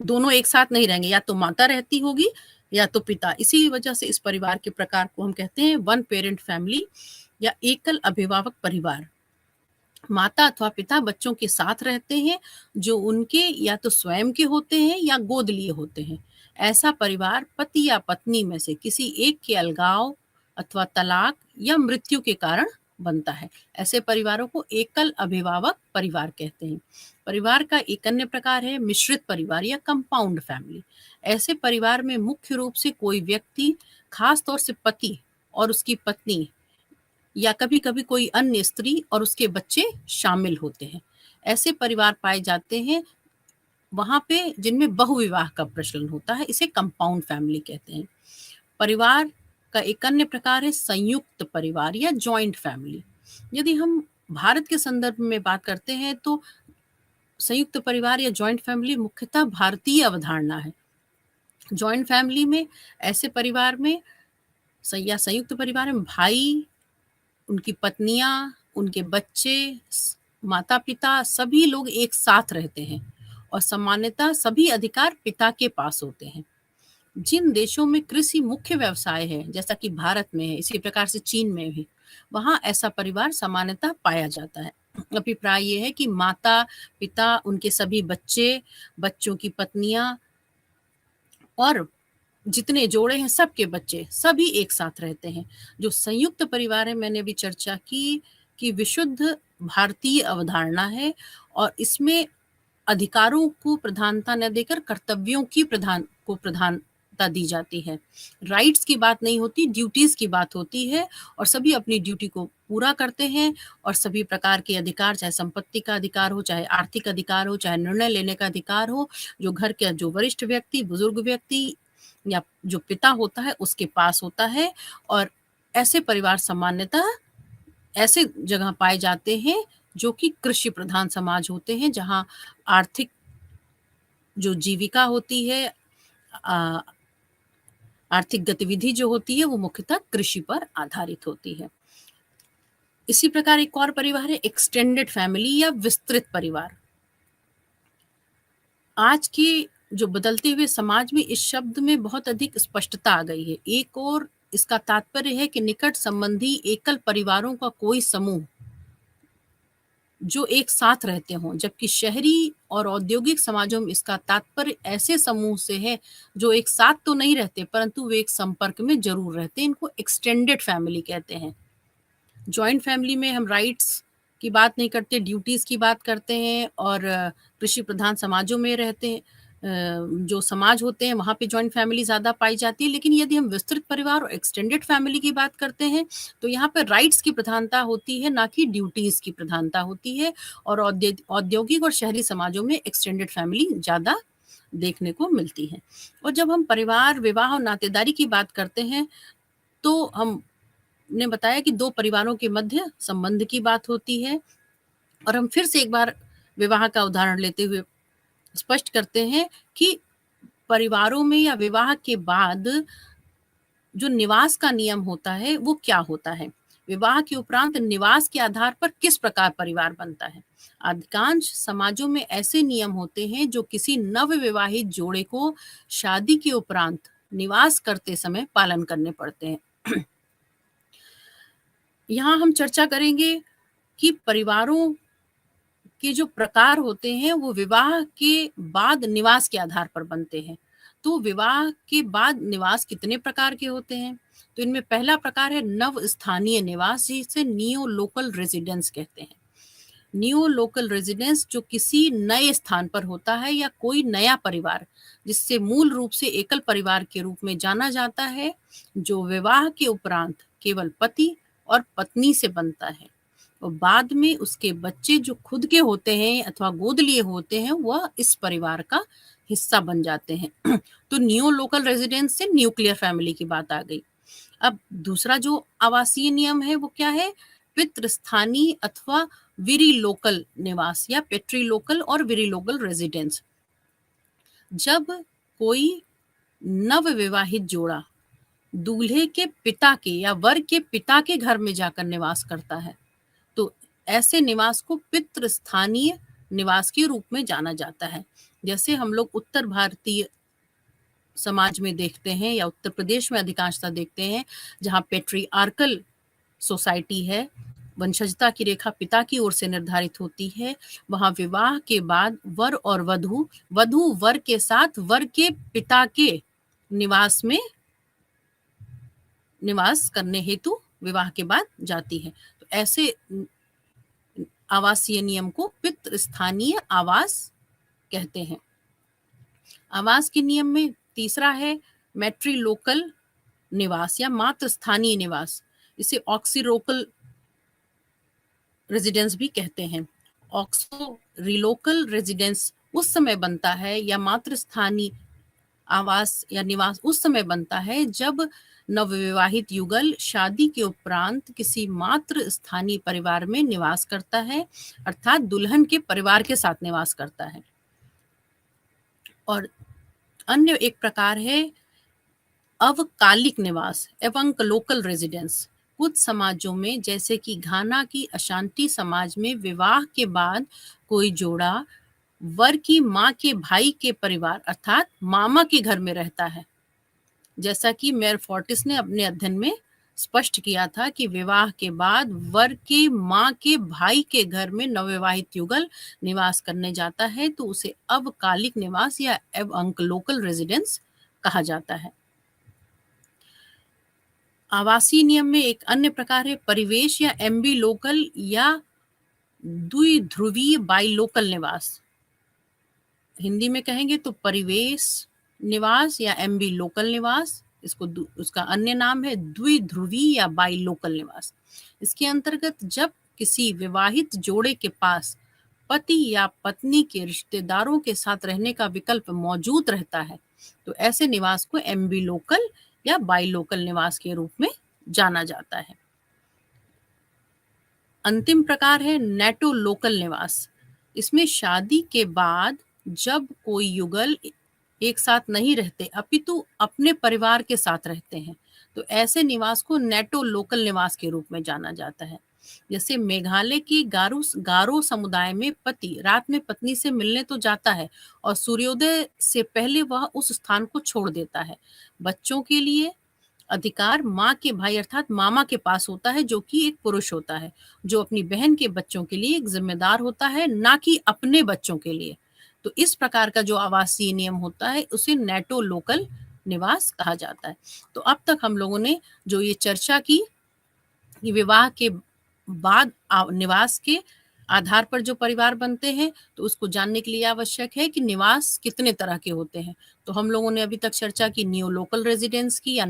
दोनों एक साथ नहीं रहेंगे, या तो माता रहती होगी या तो पिता। इसी वजह से इस परिवार के प्रकार को हम कहते हैं वन पेरेंट फैमिली या एकल अभिभावक परिवार। माता अथवा पिता बच्चों के साथ रहते हैं जो उनके या तो स्वयं के होते हैं या गोद लिए होते हैं। ऐसा परिवार पति या पत्नी में से किसी एक के अलगाव अथवा तलाक या मृत्यु के कारण बनता है। ऐसे परिवारों को एकल अभिभावक परिवार कहते हैं। परिवार का एक अन्य प्रकार है मिश्रित परिवार या कंपाउंड फैमिली। ऐसे परिवार में मुख्य रूप से कोई व्यक्ति, खास तौर से पति और उसकी पत्नी या कभी-कभी कोई अन्य स्त्री और उसके बच्चे शामिल होते हैं। ऐसे परिवार पाए जाते हैं वहाँ पे जिनमें बहुविवाह का प्रचलन होता है, इसे कंपाउंड फैमिली कहते हैं। परिवार का एक अन्य प्रकार है संयुक्त परिवार या जॉइंट फैमिली। यदि हम भारत के संदर्भ में बात करते हैं तो संयुक्त परिवार या जॉइंट फैमिली मुख्यतः भारतीय अवधारणा है। जॉइंट फैमिली में ऐसे परिवार में या संयुक्त परिवार में भाई, उनकी पत्नियां, उनके बच्चे, माता-पिता सभी लोग एक साथ रहते हैं और सामान्यतः सभी अधिकार पिता के पास होते हैं। जिन देशों में कृषि मुख्य व्यवसाय है, जैसा कि भारत में है, इसी प्रकार से चीन में भी, वहाँ ऐसा परिवार सामान्यतः पाया जाता है। अभिप्राय ये है कि माता-पिता, उनके सभी बच्चे, बच्चों की पत्नियां और जितने जोड़े हैं सबके बच्चे सभी एक साथ रहते हैं। जो संयुक्त परिवार है मैंने अभी चर्चा की कि विशुद्ध भारतीय अवधारणा है और इसमें अधिकारों को प्रधानता न देकर कर्तव्यों की प्रधानता दी जाती है। राइट्स की बात नहीं होती, ड्यूटीज की बात होती है और सभी अपनी ड्यूटी को पूरा करते हैं और सभी प्रकार के अधिकार, चाहे संपत्ति का अधिकार हो, चाहे आर्थिक अधिकार हो, चाहे निर्णय लेने का अधिकार हो, जो घर के जो वरिष्ठ व्यक्ति, बुजुर्ग व्यक्ति या जो पिता होता है उसके पास होता है। और ऐसे परिवार सामान्यतः ऐसे जगह पाए जाते हैं जो कि कृषि प्रधान समाज होते हैं, जहाँ आर्थिक जो जीविका होती है, आर्थिक गतिविधि जो होती है वो मुख्यतः कृषि पर आधारित होती है। इसी प्रकार एक और परिवार है एक्सटेंडेड फैमिली या विस्तृत परिवार। आज के जो बदलते हुए समाज में इस शब्द में बहुत अधिक स्पष्टता आ गई है। एक और इसका तात्पर्य है कि निकट संबंधी एकल परिवारों का कोई समूह जो एक साथ रहते हों, जबकि शहरी और औद्योगिक समाजों में इसका तात्पर्य ऐसे समूह से है जो एक साथ तो नहीं रहते परंतु वे एक संपर्क में जरूर रहते हैं। इनको एक्सटेंडेड फैमिली कहते हैं। जॉइंट फैमिली में हम राइट्स की बात नहीं करते, ड्यूटीज़ की बात करते हैं और कृषि प्रधान समाजों में रहते हैं। जो समाज होते हैं वहाँ पे जॉइंट फैमिली ज़्यादा पाई जाती है। लेकिन यदि हम विस्तृत परिवार और एक्सटेंडेड फैमिली की बात करते हैं, तो यहाँ पे राइट्स की प्रधानता होती है, ना कि ड्यूटीज़ की प्रधानता होती है। और औद्योगिक और शहरी समाजों में एक्सटेंडेड फैमिली ज़्यादा देखने को मिलती है। और जब हम परिवार, विवाह और नातेदारी की बात करते हैं, तो हमने बताया कि 2 परिवारों के मध्य संबंध की बात होती है। और हम फिर से एक बार विवाह का उदाहरण लेते हुए स्पष्ट करते हैं कि परिवारों में या विवाह के बाद जो निवास का नियम होता है वो क्या होता है। विवाह के उपरांत निवास के आधार पर किस प्रकार परिवार बनता है। अधिकांश समाजों में ऐसे नियम होते हैं जो किसी नवविवाहित जोड़े को शादी के उपरांत निवास करते समय पालन करने पड़ते हैं। यहाँ हम चर्चा करेंगे कि परिवारों के जो प्रकार होते हैं वो विवाह के बाद निवास के आधार पर बनते हैं। तो विवाह के बाद निवास कितने प्रकार के होते हैं? तो इनमें पहला प्रकार है नव स्थानीय निवास, जिसे नियो लोकल रेजिडेंस कहते हैं। नियो लोकल रेजिडेंस जो किसी नए स्थान पर होता है या कोई नया परिवार, जिससे मूल रूप से एकल परिवार के रूप में जाना जाता है, जो विवाह के उपरांत केवल पति और पत्नी से बनता है और बाद में उसके बच्चे जो खुद के होते हैं अथवा गोद लिए होते हैं वह इस परिवार का हिस्सा बन जाते हैं। तो नियो लोकल रेजिडेंस से न्यूक्लियर फैमिली की बात आ गई। अब दूसरा जो आवासीय नियम है वो क्या है? पितृस्थानीय अथवा विरी लोकल निवास या पेट्री लोकल और विरी लोकल रेजिडेंस। जब कोई नवविवाहित जोड़ा दूल्हे के पिता के या वर के पिता के घर में जाकर निवास करता है, तो ऐसे निवास को पितृस्थानीय निवास के रूप में जाना जाता है। जैसे हम लोग उत्तर भारतीय समाज में देखते हैं या उत्तर प्रदेश में अधिकांशतः देखते हैं, जहाँ पेट्रीआर्कल सोसाइटी है, वंशजता की रेखा पिता की ओर से निर्धारित होती है। वहाँ विवाह के बाद वर और वधू वर के साथ वर के पिता के निवास में निवास करने हेतु विवाह के बाद जाती है। तो ऐसे आवासीय नियम को पितृस्थानीय आवास कहते हैं। आवास के नियम में तीसरा है मैट्रीलोकल निवास या मातृ स्थानीय निवास, इसे ऑक्सीलोकल रेजिडेंस भी कहते हैं। ऑक्सो रिलोकल रेजिडेंस उस समय बनता है या मातृ स्थानीय आवास या निवास उस समय बनता है जब नवविवाहित युगल शादी के उपरांत किसी मातृ स्थानीय परिवार में निवास करता है, अर्थात दुल्हन के परिवार के साथ निवास करता है। और अन्य एक प्रकार है अवकालिक निवास एवं लोकल रेजिडेंस। कुछ समाजों में जैसे कि घाना की अशांति समाज में विवाह के बाद कोई जोड़ा वर की माँ के भाई के परिवार अर्थात मामा के घर में रहता है। जैसा कि मेयर फोर्टिस ने अपने अध्ययन में स्पष्ट किया था कि विवाह के बाद वर के माँ के भाई के घर में नवविवाहित युगल निवास करने जाता है तो उसे अवकालिक निवास या लोकल रेजिडेंस कहा जाता है। आवासीय नियम में एक अन्य प्रकार है परिवेश या एम्बी लोकल या द्विध्रुवीय बाइलोकल निवास। हिंदी में कहेंगे तो परिवेश निवास या एम्बी लोकल निवास, इसको उसका अन्य नाम है द्विध्रुवीय या बाइलोकल निवास। इसके अंतर्गत जब किसी विवाहित जोड़े के पास पति या पत्नी के रिश्तेदारों के साथ रहने का विकल्प मौजूद रहता है तो ऐसे निवास को एम्बी लोकल या बाइलोकल निवास के रूप में जाना जाता है। अंतिम प्रकार है नेटो लोकल निवास। इसमें शादी के बाद जब कोई युगल एक साथ नहीं रहते अपितु अपने परिवार के साथ रहते हैं तो ऐसे निवास को नेटो लोकल निवास के रूप में जाना जाता है। जैसे मेघालय की गारो समुदाय में पति रात में पत्नी से मिलने तो जाता है और सूर्योदय से पहले वह उस स्थान को छोड़ देता है। बच्चों के लिए अधिकार माँ के भाई अर्थात मामा के पास होता है, जो कि एक पुरुष होता है, जो अपनी बहन के बच्चों के लिए एक जिम्मेदार होता है, ना कि अपने बच्चों के लिए। तो इस प्रकार का जो आवासीय नियम होता है उसे नेटो लोकल निवास कहा जाता है। तो अब तक हम लोगों ने जो ये चर्चा की कि विवाह के बाद निवास के आधार पर जो परिवार बनते हैं, तो उसको जानने के लिए आवश्यक है कि निवास कितने तरह के होते हैं। तो हम लोगों ने अभी तक चर्चा की नियो लोकल रेजिडेंस की या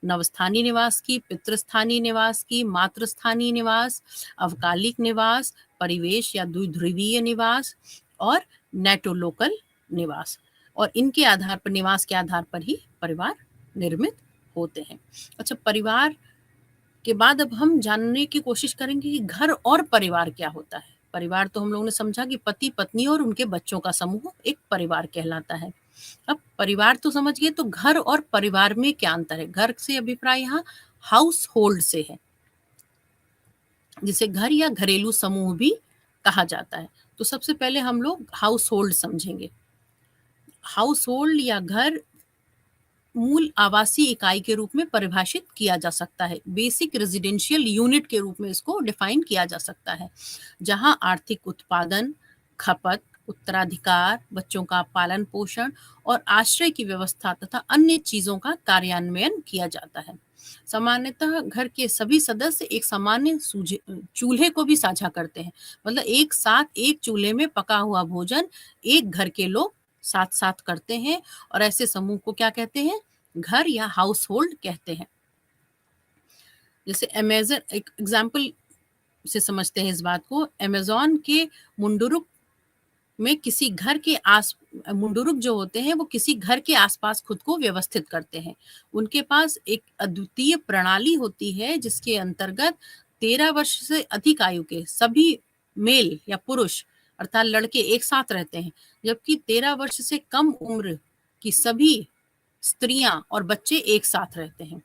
नवस्थानीय निवास की, पितृस्थानीय निवास की, मातृस्थानीय निवास, अवकालिक निवास, परिवेश या द्विध्रुवीय निवास और नेटो लोकल निवास। और इनके आधार पर, निवास के आधार पर ही परिवार निर्मित होते हैं। अच्छा, परिवार के बाद अब हम जानने की कोशिश करेंगे कि घर और परिवार क्या होता है। परिवार तो हम लोगों ने समझा कि पति पत्नी और उनके बच्चों का समूह एक परिवार कहलाता है। अब परिवार तो समझ गए, तो घर और परिवार में क्या अंतर है। घर से अभिप्राय यहाँ हाउस होल्ड से है, जिसे घर या घरेलू समूह भी कहा जाता है। तो सबसे पहले हम लोग हाउस होल्ड समझेंगे। हाउस होल्ड या घर मूल आवासीय इकाई के रूप में परिभाषित किया जा सकता है। बेसिक रेजिडेंशियल यूनिट के रूप में इसको डिफाइन किया जा सकता है, जहां आर्थिक उत्पादन, खपत, उत्तराधिकार, बच्चों का पालन पोषण और आश्रय की व्यवस्था तथा अन्य चीजों का कार्यान्वयन किया जाता है। सामान्यतः घर के सभी सदस्य एक सामान्य चूल्हे को भी साझा करते हैं। मतलब एक साथ एक चूल्हे में पका हुआ भोजन एक घर के लोग साथ साथ करते हैं, और ऐसे समूह को क्या कहते हैं, घर या हाउस होल्ड कहते हैं। जैसे अमेज़न, एक एग्जाम्पल से समझते हैं इस बात को। अमेज़न के मुंडुरुक में किसी घर के मुंडुरुक जो होते हैं वो किसी घर के आसपास खुद को व्यवस्थित करते हैं। उनके पास एक अद्वितीय प्रणाली होती है जिसके अंतर्गत 13 वर्ष से अधिक आयु के सभी मेल या पुरुष अर्थात लड़के एक साथ रहते हैं, जबकि 13 वर्ष से कम उम्र की सभी स्त्रियां और बच्चे एक साथ रहते हैं।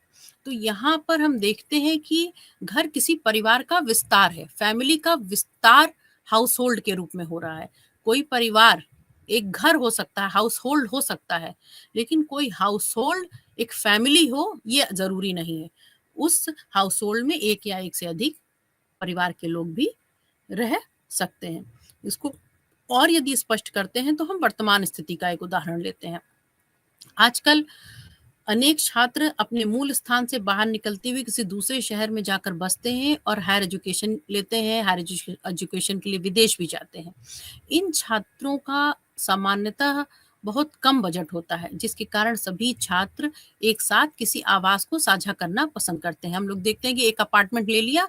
तो यहाँ पर हम देखते हैं कि घर किसी परिवार का विस्तार है, फैमिली का विस्तार हाउस होल्ड के रूप में हो रहा है। कोई परिवार एक घर हो सकता है, हाउस होल्ड हो सकता है, लेकिन कोई हाउस होल्ड एक फैमिली हो ये जरूरी नहीं है। उस हाउस होल्ड में एक या एक से अधिक परिवार के लोग भी रह सकते हैं। इसको और यदि स्पष्ट करते हैं तो हम वर्तमान स्थिति का एक उदाहरण लेते हैं। आजकल अनेक छात्र अपने मूल स्थान से बाहर निकलते हुए किसी दूसरे शहर में जाकर बसते हैं और हायर एजुकेशन लेते हैं, हायर एजुकेशन के लिए विदेश भी जाते हैं। इन छात्रों का सामान्यतः बहुत कम बजट होता है, जिसके कारण सभी छात्र एक साथ किसी आवास को साझा करना पसंद करते हैं। हम लोग देखते हैं कि एक अपार्टमेंट ले लिया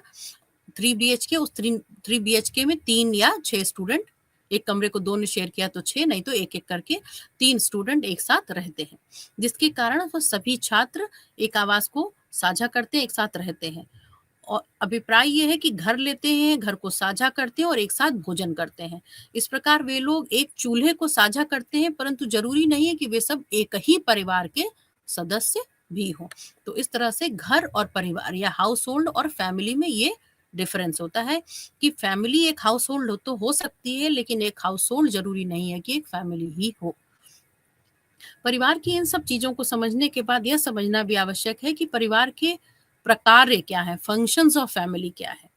3 BHK, उस 3 BHK में 3 या 6 स्टूडेंट, एक कमरे को 2 ने शेयर किया तो 6, नहीं तो एक एक करके 3 स्टूडेंट एक साथ रहते हैं, जिसके कारण वो सभी छात्र एक आवास को साझा करते हैं, एक साथ रहते हैं। और अभिप्राय ये है कि घर लेते हैं, घर को साझा करते हैं और एक साथ भोजन करते हैं। इस प्रकार वे लोग एक चूल्हे को साझा करते हैं, परंतु जरूरी नहीं है कि वे सब एक ही परिवार के सदस्य भी हों। तो इस तरह से घर और परिवार या हाउस होल्ड और फैमिली में ये डिफरेंस होता है कि फैमिली एक हाउस होल्ड तो हो सकती है, लेकिन एक हाउस होल्ड जरूरी नहीं है कि एक फैमिली ही हो। परिवार की इन सब चीजों को समझने के बाद यह समझना भी आवश्यक है कि परिवार के प्रकार क्या है, फंक्शंस ऑफ फैमिली क्या है।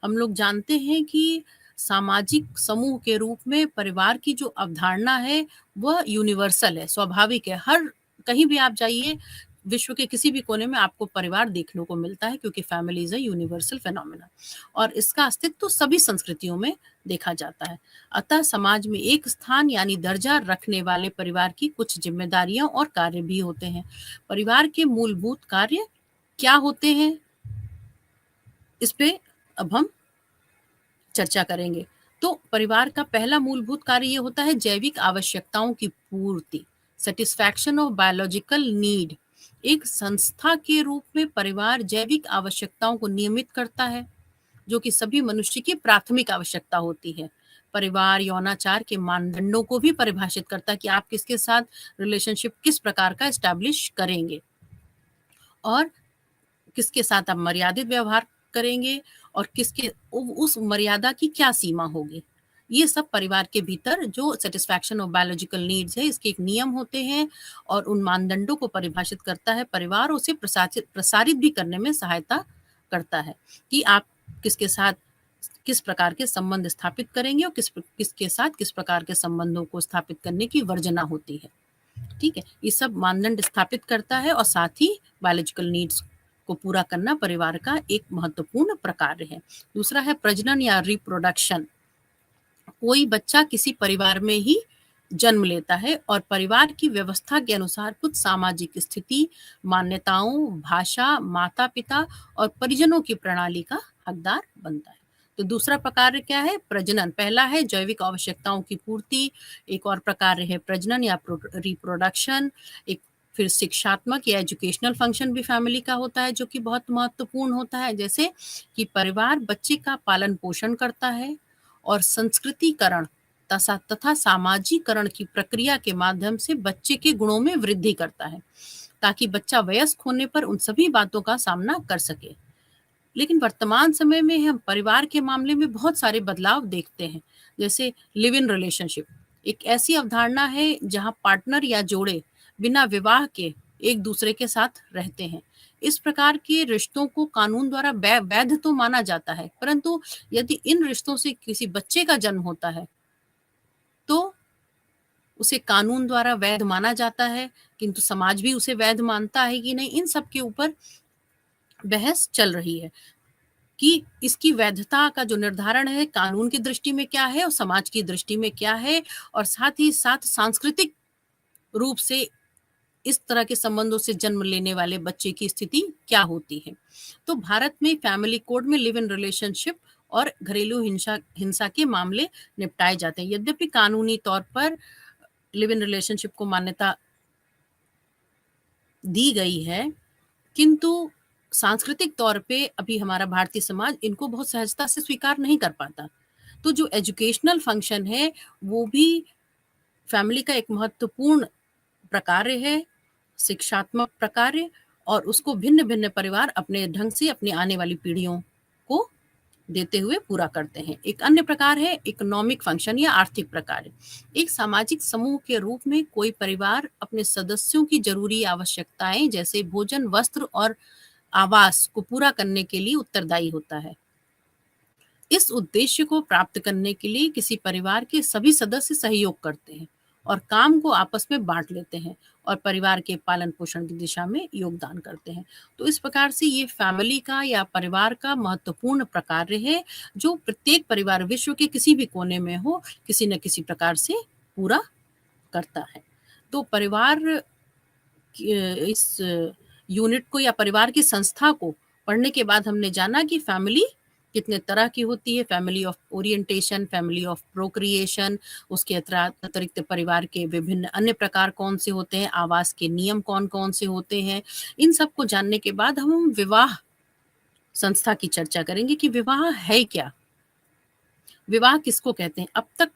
हम लोग जानते हैं कि सामाजिक समूह के रूप में परिवार की जो अवधारणा है वह यूनिवर्सल है, स्वाभाविक है। हर कहीं भी आप जाइए, विश्व के किसी भी कोने में आपको परिवार देखने को मिलता है, क्योंकि family is a universal phenomena और इसका अस्तित्व तो सभी संस्कृतियों में देखा जाता है। अतः समाज में एक स्थान यानी दर्जा रखने वाले परिवार की कुछ जिम्मेदारियां और कार्य भी होते हैं। परिवार के मूलभूत कार्य क्या होते हैं, इस पे अब हम चर्चा करेंगे। तो परिवार का पहला मूलभूत कार्य ये होता है जैविक आवश्यकताओं की पूर्ति, सेटिस्फैक्शन ऑफ बायोलॉजिकल नीड। एक संस्था के रूप में परिवार जैविक आवश्यकताओं को नियमित करता है, जो कि सभी मनुष्य की प्राथमिक आवश्यकता होती है। परिवार यौनाचार के मानदंडों को भी परिभाषित करता है कि आप किसके साथ रिलेशनशिप किस प्रकार का एस्टैब्लिश करेंगे और किसके साथ आप मर्यादित व्यवहार करेंगे और किसके उस मर्यादा की क्या सीमा होगी। ये सब परिवार के भीतर जो सेटिस्फैक्शन ऑफ बायोलॉजिकल नीड्स है, इसके एक नियम होते हैं और उन मानदंडों को परिभाषित करता है। परिवार उसे प्रसारित भी करने में सहायता करता है कि आप किसके साथ किस प्रकार के संबंध स्थापित करेंगे और किसके साथ किस प्रकार के संबंधों को स्थापित करने की वर्जना होती है। ठीक है, ये सब मानदंड स्थापित करता है और साथ ही बायोलॉजिकल नीड्स को पूरा करना परिवार का एक महत्वपूर्ण प्रकार है। दूसरा है प्रजनन या रिप्रोडक्शन। कोई बच्चा किसी परिवार में ही जन्म लेता है और परिवार की व्यवस्था के अनुसार कुछ सामाजिक स्थिति, मान्यताओं, भाषा, माता-पिता और परिजनों की प्रणाली का हकदार बनता है। तो दूसरा प्रकार क्या है? प्रजनन। पहला है जैविक आवश्यकताओं की पूर्ति, एक और प्रकार है प्रजनन या रिप्रोडक्शन, एक फिर शिक्षात्मक या एजुकेशनल फंक्शन भी फैमिली का होता है जो कि बहुत महत्वपूर्ण होता है, जैसे कि परिवार बच्चे का पालन पोषण करता है और संस्कृतिकरण तथा सामाजिकरण की प्रक्रिया के माध्यम से बच्चे के गुणों में वृद्धि करता है ताकि बच्चा वयस्क होने पर उन सभी बातों का सामना कर सके। लेकिन वर्तमान समय में हम परिवार के मामले में बहुत सारे बदलाव देखते हैं, जैसे लिव इन रिलेशनशिप एक ऐसी अवधारणा है जहां पार्टनर या जोड़े बिना विवाह के एक दूसरे के साथ रहते हैं। इस प्रकार के रिश्तों को कानून द्वारा वैध तो माना जाता है, परंतु यदि इन रिश्तों से किसी बच्चे का जन्म होता है तो उसे कानून द्वारा वैध माना जाता है, किंतु समाज भी उसे वैध मानता है कि नहीं, इन सब के ऊपर बहस चल रही है कि इसकी वैधता का जो निर्धारण है कानून की दृष्टि में क्या है और समाज की दृष्टि में क्या है, और साथ ही साथ सांस्कृतिक रूप से इस तरह के संबंधों से जन्म लेने वाले बच्चे की स्थिति क्या होती है। तो भारत में फैमिली कोड में लिव इन रिलेशनशिप और घरेलू हिंसा के मामले निपटाए जाते हैं। यद्यपि कानूनी तौर पर लिव इन रिलेशनशिप को मान्यता दी गई है, किंतु सांस्कृतिक तौर पे अभी हमारा भारतीय समाज इनको बहुत सहजता से स्वीकार नहीं कर पाता। तो जो एजुकेशनल फंक्शन है वो भी फैमिली का एक महत्वपूर्ण प्रकार्य है, शिक्षात्मक प्रकार्य, और उसको भिन्न-भिन्न परिवार अपने ढंग से अपनी आने वाली पीढ़ियों को देते हुए पूरा करते हैं। एक अन्य प्रकार है इकोनॉमिक फंक्शन या आर्थिक प्रकार। एक सामाजिक समूह के रूप में कोई परिवार अपने सदस्यों की जरूरी आवश्यकताएं जैसे भोजन, वस्त्र और आवास को पूरा करने के लिए उत्तरदायी होता है। इस उद्देश्य को प्राप्त करने के लिए किसी परिवार के सभी सदस्य सहयोग करते हैं और काम को आपस में बांट लेते हैं और परिवार के पालन पोषण की दिशा में योगदान करते हैं। तो इस प्रकार से ये फैमिली का या परिवार का महत्वपूर्ण प्रकार है जो प्रत्येक परिवार विश्व के किसी भी कोने में हो किसी न किसी प्रकार से पूरा करता है। तो परिवार इस यूनिट को या परिवार की संस्था को पढ़ने के बाद हमने जाना कि फैमिली कितने तरह की होती है, family of orientation, family of procreation, उसके अतिरिक्त परिवार के विभिन्न अन्य प्रकार कौन से होते हैं, आवास के नियम कौन कौन से होते हैं। इन सब को जानने के बाद हम विवाह संस्था की चर्चा करेंगे कि विवाह है क्या, विवाह किसको कहते हैं। अब तक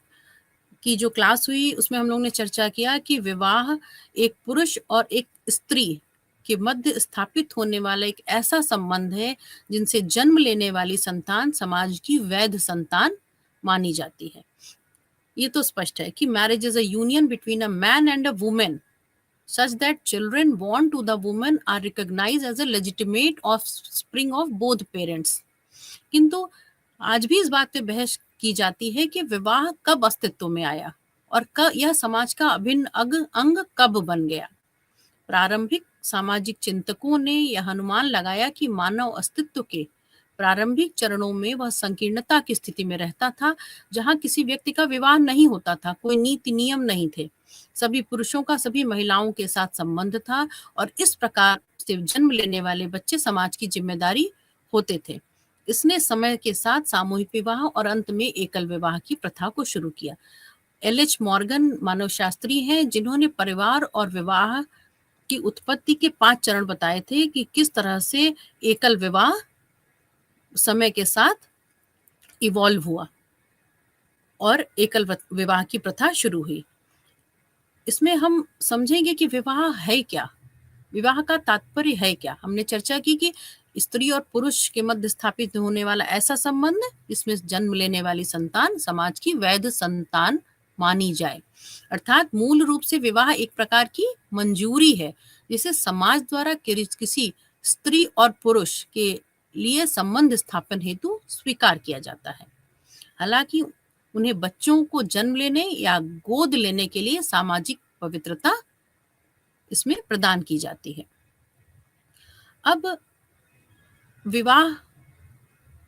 की जो क्लास हुई उसमें हम लोगों ने चर्चा किया कि विवाह एक पुरुष और एक स्त्री के मध्य स्थापित होने वाला एक ऐसा संबंध है जिनसे जन्म लेने वाली संतान समाज की वैध संतान मानी जाती है। ये तो स्पष्ट है कि marriage is a union between a man and a women such that children born to the woman are recognized as a legitimate offspring of both parents। किंतु आज भी इस बात पे बहस की जाती है कि विवाह कब अस्तित्व में आया और यह समाज का अभिन्न अंग कब बन गया। प्रारंभिक सामाजिक चिंतकों ने यह अनुमान लगाया कि मानव अस्तित्व के प्रारंभिक चरणों में वह संकीर्णता की स्थिति में रहता था जहां किसी व्यक्ति का विवाह नहीं होता था, कोई नीति नियम नहीं थे, सभी पुरुषों का सभी महिलाओं के साथ संबंध था और इस प्रकार से जन्म लेने वाले बच्चे समाज की जिम्मेदारी होते थे। इसने समय के साथ सामूहिक विवाह और अंत में एकल विवाह की प्रथा को शुरू किया। एल.एच. मॉर्गन मानवशास्त्री हैं जिन्होंने परिवार और विवाह की उत्पत्ति के 5 चरण बताए थे कि किस तरह से एकल विवाह समय के साथ इवॉल्व हुआ और एकल विवाह की प्रथा शुरू हुई। इसमें हम समझेंगे कि विवाह है क्या, विवाह का तात्पर्य है क्या। हमने चर्चा की कि स्त्री और पुरुष के मध्य स्थापित होने वाला ऐसा संबंध जिसमें जन्म लेने वाली संतान समाज की वैध संतान मानी जाए, अर्थात मूल रूप से विवाह एक प्रकार की मंजूरी है जिसे समाज द्वारा किसी स्त्री और पुरुष के लिए संबंध स्थापन हेतु स्वीकार किया जाता है। हालांकि उन्हें बच्चों को जन्म लेने या गोद लेने के लिए सामाजिक पवित्रता इसमें प्रदान की जाती है। अब विवाह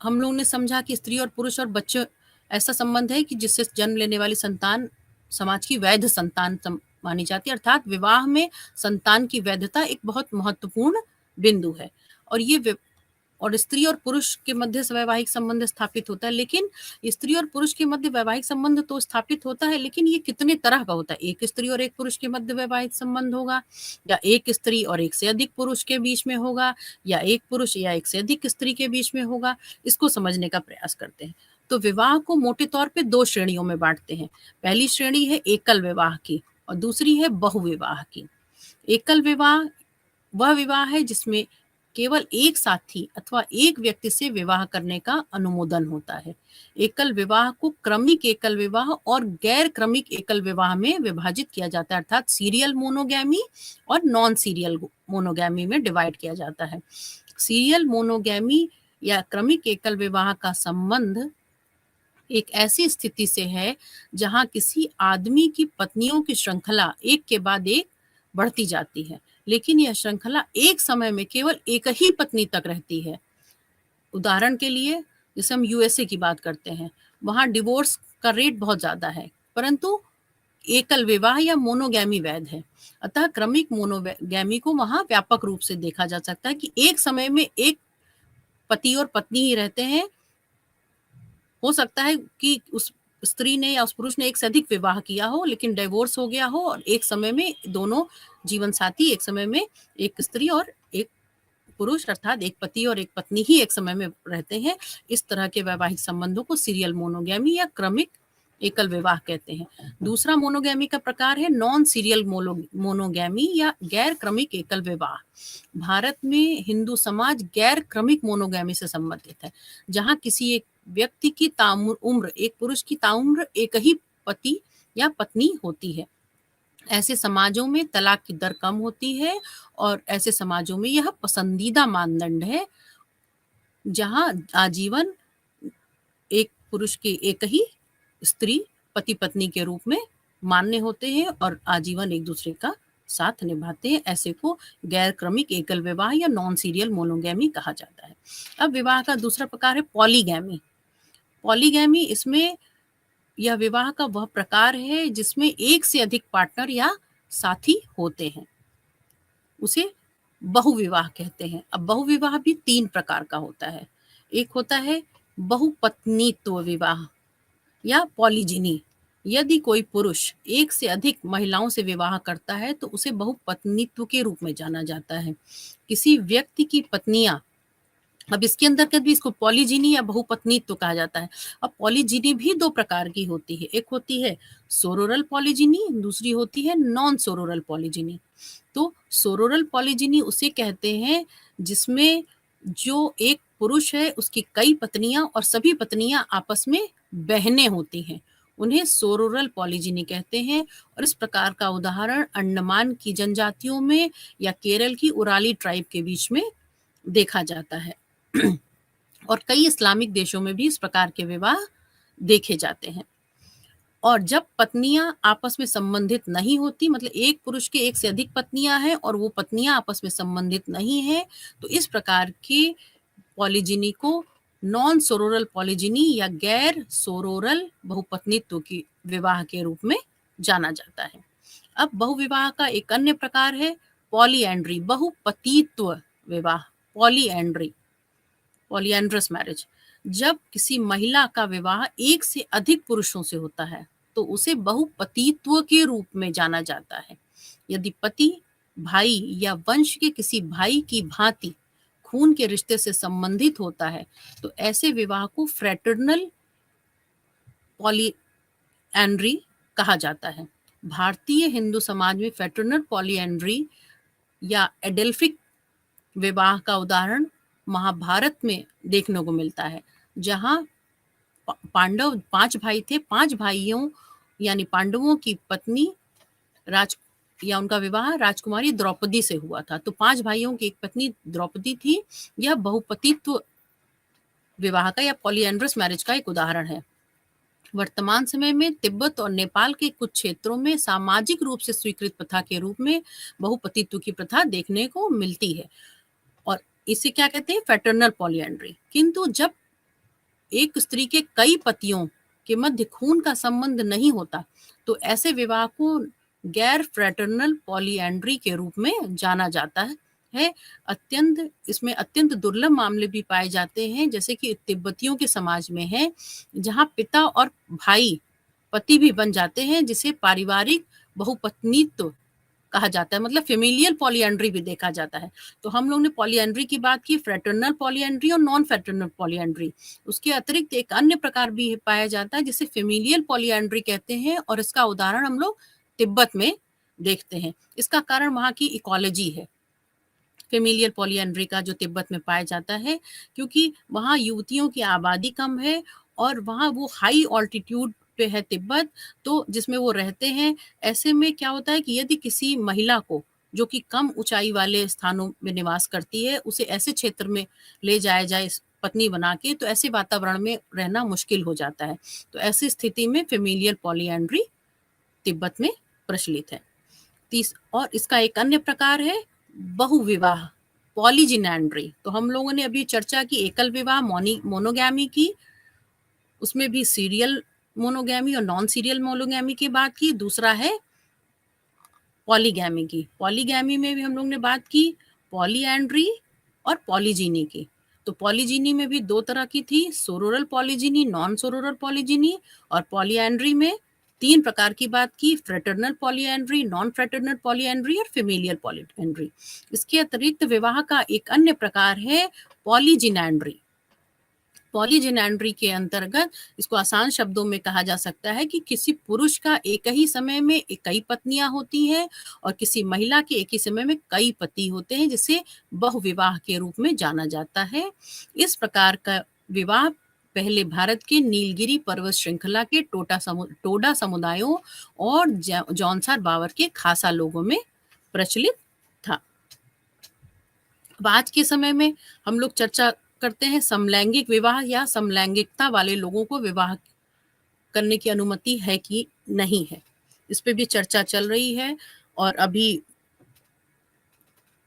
हम लोगों ने समझा कि स्त्री और पुरुष और बच्चे ऐसा संबंध है कि जिससे जन्म लेने वाली संतान समाज की वैध संतान मानी जाती है, अर्थात विवाह में संतान की वैधता एक बहुत महत्वपूर्ण बिंदु है। और ये और स्त्री और पुरुष के मध्य वैवाहिक संबंध स्थापित होता है, लेकिन स्त्री और पुरुष के मध्य वैवाहिक संबंध तो स्थापित होता है, लेकिन ये कितने तरह का होता है? एक स्त्री और एक पुरुष के मध्य वैवाहिक संबंध होगा, या एक स्त्री और एक से अधिक पुरुष के बीच में होगा, या एक पुरुष या एक से अधिक स्त्री के बीच में होगा? इसको समझने का प्रयास करते हैं। तो विवाह को मोटे तौर पे 2 श्रेणियों में बाँटते हैं। पहली श्रेणी है एकल विवाह की और दूसरी है बहुविवाह की। एकल विवाह वह विवाह है जिसमें केवल एक साथी अथवा एक व्यक्ति से विवाह करने का अनुमोदन होता है। एकल विवाह को क्रमिक एकल विवाह और गैर क्रमिक एकल विवाह में विभाजित किया जाता है, अर्थात सीरियल मोनोगैमी और नॉन सीरियल मोनोगैमी में डिवाइड किया जाता है। सीरियल मोनोगैमी या क्रमिक एकल विवाह का संबंध एक ऐसी स्थिति से है जहां किसी आदमी की पत्नियों की श्रृंखला एक के बाद एक बढ़ती जाती है, लेकिन यह श्रृंखला एक समय में केवल एक ही पत्नी तक रहती है। उदाहरण के लिए जैसे हम यूएसए की बात करते हैं, वहां डिवोर्स का रेट बहुत ज्यादा है, परंतु एकल विवाह या मोनोगैमी वैध है। अतः क्रमिक मोनोगैमी को वहां व्यापक रूप से देखा जा सकता है कि एक समय में एक पति और पत्नी ही रहते हैं। हो सकता है कि उस स्त्री ने या उस पुरुष ने एक से अधिक विवाह किया हो, लेकिन डिवोर्स हो गया हो और एक समय में दोनों जीवन साथी एक समय में एक स्त्री और एक पुरुष अर्थात एक पति और एक पत्नी ही एक समय में रहते हैं। इस तरह के वैवाहिक संबंधों को सीरियल मोनोगैमी या क्रमिक एकल विवाह कहते हैं। दूसरा मोनोगैमी का प्रकार है नॉन सीरियल मोनोगैमी या गैर क्रमिक एकल विवाह। भारत में हिंदू समाज गैर क्रमिक मोनोगैमी से संबंधित है, जहां किसी एक व्यक्ति की उम्र एक पुरुष की ताउम्र एक ही पति या पत्नी होती है। ऐसे समाजों में तलाक की दर कम होती है और ऐसे समाजों में यह पसंदीदा मानदंड है, जहां आजीवन एक पुरुष के एक ही स्त्री पति पत्नी के रूप में मान्य होते हैं और आजीवन एक दूसरे का साथ निभाते हैं। ऐसे को गैर क्रमिक एकल विवाह या नॉन सीरियल मोनोगैमी कहा जाता है। अब विवाह का दूसरा प्रकार है पॉलीगैमी। पॉलीगैमी इसमें यह विवाह का वह प्रकार है जिसमें एक से अधिक पार्टनर या साथी होते हैं, उसे बहुविवाह कहते हैं। अब बहुविवाह भी 3 प्रकार का होता है। एक होता है बहुपत्नीत्व विवाह या पॉलीजिनी। यदि कोई पुरुष एक से अधिक महिलाओं से विवाह करता है तो उसे बहुपत्नीत्व के रूप में जाना जाता है। किसी व्यक्ति की पत्नियां, अब इसके अंतर्गत भी इसको पॉलीजिनी या बहुपत्नीत्व कहा जाता है। अब पॉलीजिनी भी 2 प्रकार की होती है, एक होती है सोरोरल पॉलीजिनी, दूसरी होती है नॉन सोरोरल पॉलीजिनी। तो सोरोरल पॉलीजिनी उसे कहते हैं जिसमें जो एक पुरुष है उसकी कई पत्नियां और सभी पत्नियां आपस में बहनें होती हैं, उन्हें सोरोरल पॉलीजिनी कहते हैं। और इस प्रकार का उदाहरण अंडमान की जनजातियों में या केरल की उराली ट्राइब के बीच में देखा जाता है। और कई इस्लामिक देशों में भी इस प्रकार के विवाह देखे जाते हैं। और जब पत्नियां आपस में संबंधित नहीं होती, मतलब एक पुरुष के एक से अधिक पत्नियां हैं और वो पत्नियां आपस में संबंधित नहीं है, तो इस प्रकार की पॉलीजिनी को नॉन सोरोरल पॉलीजिनी या गैर सोरोरल बहुपत्नीत्व की विवाह के रूप में जाना जाता है। अब बहुविवाह का एक अन्य प्रकार है पॉलीएंड्री, बहुपतित्व विवाह, पॉलीएंड्री, पॉलीएंड्रस मैरिज। जब किसी महिला का विवाह एक से अधिक पुरुषों से होता है तो उसे बहुपतित्व के रूप में जाना जाता है। यदि पति भाई या वंश के किसी भाई की भांति खून के रिश्ते से संबंधित होता है तो ऐसे विवाह को फ्रेटर्नल पॉलीएंड्री कहा जाता है। भारतीय हिंदू समाज में फ्रेटर्नल पॉलीएंड्री या एडेल्फिक विवाह का उदाहरण महाभारत में देखने को मिलता है, जहां पांडव 5 भाई थे, 5 भाइयों यानी पांडवों की पत्नी राज या उनका विवाह राजकुमारी द्रौपदी से हुआ था। तो 5 भाइयों की एक पत्नी द्रौपदी थी। यह बहुपतित्व विवाह का या पॉलीएंड्रस मैरिज का एक उदाहरण है। वर्तमान समय में तिब्बत और नेपाल के कुछ क्षेत्रों में सामाजिक रूप से स्वीकृत प्रथा के रूप में बहुपतित्व की प्रथा देखने को मिलती है। और इसे क्या कहते हैं? Fraternal polyandry. किंतु जब एक स्त्री के कई पतियों के मध्य खून का संबंध नहीं होता, तो ऐसे विवाह को गैर फ्रेटर्नल पॉलीएंड्री के रूप में जाना जाता है। इसमें अत्यंत दुर्लभ मामले भी पाए जाते हैं, जैसे कि तिब्बतियों के समाज में है, जहाँ पिता और भाई पति भी बन जाते हैं, जिसे पारिवारिक बहुपत्नीत्व कहा जाता है, मतलब फेमिलियल पॉलीएंड्री भी देखा जाता है। तो हम लोग ने पॉलीएंड्री की बात की, फ्रेटर्नल पॉलीएंड्री और नॉन फ्रेटर्नल पॉलीएंड्री। उसके अतिरिक्त एक अन्य प्रकार भी पाया जाता है, जिसे फेमिलियल पॉलीएंड्री कहते हैं, और इसका उदाहरण हम लोग तिब्बत में देखते हैं। इसका कारण वहाँ की इकोलॉजी है, फेमिलियल पॉलीएंड्री का, जो तिब्बत में पाया जाता है, क्योंकि वहाँ युवतियों की आबादी कम है और वहाँ वो हाई ऑल्टीट्यूड पे है तिब्बत, तो जिसमें वो रहते हैं। ऐसे में क्या होता है कि यदि किसी महिला को, जो कि कम ऊंचाई वाले स्थानों में निवास करती है, उसे ऐसे क्षेत्र में ले जाया जाए पत्नी बना के, तो ऐसे वातावरण में रहना मुश्किल हो जाता है। तो ऐसी स्थिति में फेमिलियल पॉलीएंड्री तिब्बत में प्रचलित है। और इसका एक अन्य प्रकार है बहुविवाह, पॉलीजिनैंड्री। तो हम लोगों ने अभी चर्चा की एकल विवाह मोनोगैमी की, उसमें भी सीरियल मोनोगैमी और नॉन सीरियल मोनोगैमी की बात की। दूसरा है पॉलीगैमी की। पॉलीगैमी में भी हम लोग ने बात की पॉलीएंड्री और पॉलीजीनी की। तो पॉलीजीनी में भी दो तरह की थी, सोरोरल पॉलीजीनी, नॉन सोरोरल पॉलीजीनी। और पॉलीएंड्री में तीन प्रकार की बात की, fraternal polyandry, non fraternal polyandry और फेमिलियल पॉलीएंड्री। इसके अतिरिक्त विवाह का एक अन्य प्रकार है पॉलीजिनैंड्री। पॉलीजिनैंड्री के अंतर्गत इसको आसान शब्दों में कहा जा सकता है कि किसी पुरुष का एक ही समय में कई पत्नियां होती हैं और किसी महिला के एक ही समय में कई पति होते हैं, जिसे बहुविवाह के रूप में जाना जाता है। इस प्रकार का विवाह पहले भारत के नीलगिरी पर्वत श्रृंखला के टोडा समुदायों और जौनसार बावर के खासा लोगों में प्रचलित था। अब आज के समय में हम लोग चर्चा करते हैं समलैंगिक विवाह या समलैंगिकता वाले लोगों को विवाह करने की अनुमति है कि नहीं है। इस पे भी चर्चा चल रही है और अभी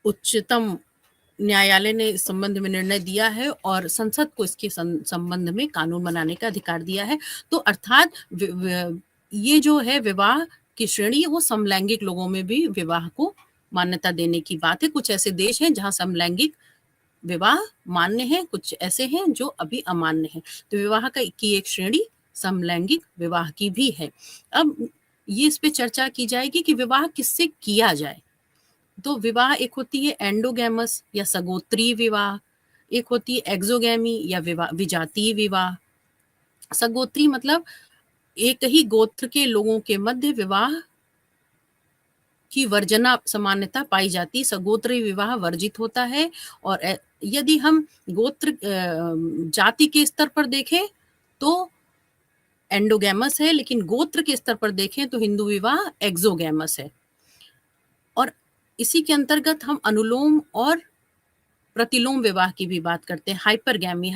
उच्चतम न्यायालय ने इस संबंध में निर्णय दिया है और संसद को इसके संबंध में कानून बनाने का अधिकार दिया है। तो अर्थात ये जो है विवाह की श्रेणी, वो समलैंगिक लोगों में भी विवाह को मान्यता देने की बात है। कुछ ऐसे देश हैं जहां समलैंगिक विवाह मान्य है, कुछ ऐसे हैं जो अभी अमान्य है। तो विवाह की एक श्रेणी समलैंगिक विवाह की भी है। अब ये इस पे चर्चा की जाएगी कि विवाह किससे किया जाए। तो विवाह एक होती है एंडोगैमस या सगोत्री विवाह, एक होती है एक्सोगैमी या विजातीय विवाह। सगोत्री मतलब एक ही गोत्र के लोगों के मध्य विवाह की वर्जना सामान्यता पाई जाती, सगोत्री विवाह वर्जित होता है। और यदि हम गोत्र जाति के स्तर पर देखें तो एंडोगैमस है, लेकिन गोत्र के स्तर पर देखें तो हिंदू विवाह एक्सोगैमस है। और इसी के अंतर्गत हम अनुलोम और प्रतिलोम विवाह की भी बात करते हैं। हाइपरगैमी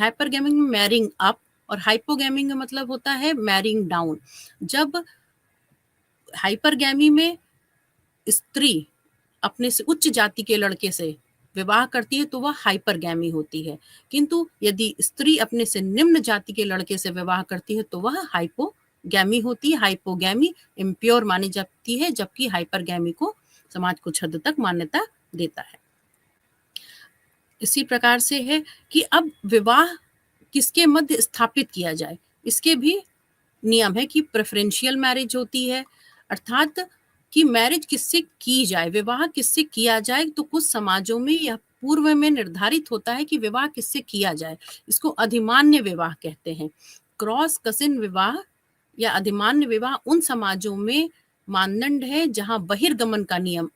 में मैरिंग अप और हाइपोगैमी का मतलब होता है मैरिंग डाउन। जब हाइपरगैमी में स्त्री अपने से उच्च जाति के लड़के से विवाह करती है तो वह हाइपरगैमी होती है, किंतु यदि स्त्री अपने से निम्न जाति के लड़के से विवाह करती है तो वह हाइपोगैमी होती है। हाइपोगैमी इम्प्योर मानी जाती है, जबकि हाइपरगैमी को समाज कुछ हद तक मान्यता देता है। इसी प्रकार से है कि अब विवाह किसके मध्य स्थापित किया जाए, इसके भी नियम है कि प्रेफरेंशियल मैरिज होती है, अर्थात कि मैरिज किससे की जाए, विवाह किससे किया जाए। तो कुछ समाजों में यह पूर्व में निर्धारित होता है कि विवाह किससे किया जाए। इसको अधिमान्य विवाह कहते हैं। क्रॉस कजिन विवाह या अधिमान्य विवाह उन समाजों में मानदंड है जहां बहिर्गमन का नियम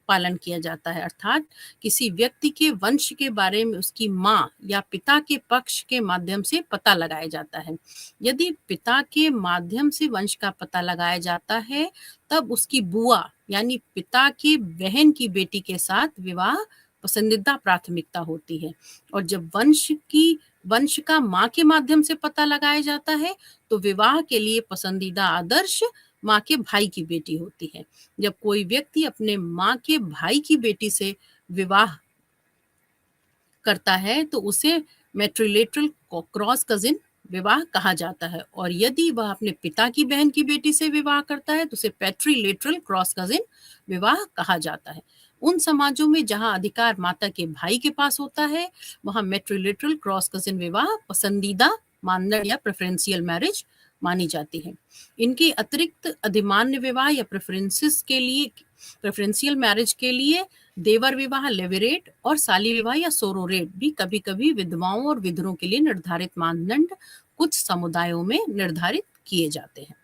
पालन किया जाता है, अर्थात किसी व्यक्ति के वंश के बारे में उसकी माँ या पिता के पक्ष के माध्यम से पता लगाया जाता है। यदि पिता के माध्यम से वंश का पता लगाया जाता है, तब उसकी बुआ यानी पिता के बहन की बेटी के साथ विवाह पसंदीदा प्राथमिकता होती है। और जब वंश का माँ के माध्यम से पता लगाया जाता है, तो विवाह के लिए पसंदीदा आदर्श माँ के भाई की बेटी होती है। जब कोई व्यक्ति अपने माँ के भाई की बेटी से विवाह करता है तो उसे मैट्रिलेटरल क्रॉस कजिन विवाह कहा जाता है, और यदि वह अपने पिता की बहन की बेटी से विवाह करता है तो उसे पैट्रिलेटरल क्रॉस कजिन विवाह कहा जाता है। उन समाजों में जहां अधिकार माता के भाई के पास होता है, वहां मैट्रिलेटरल क्रॉस कजिन विवाह पसंदीदा मानदंड या प्रेफरेंशियल मैरिज मानी जाती है। इनके अतिरिक्त अधिमान्य विवाह या प्रेफरेंशियल मैरिज के लिए देवर विवाह लेविरेट और साली विवाह या सोरोरेट भी कभी कभी विधवाओं और विधुरों के लिए निर्धारित मानदंड कुछ समुदायों में निर्धारित किए जाते हैं।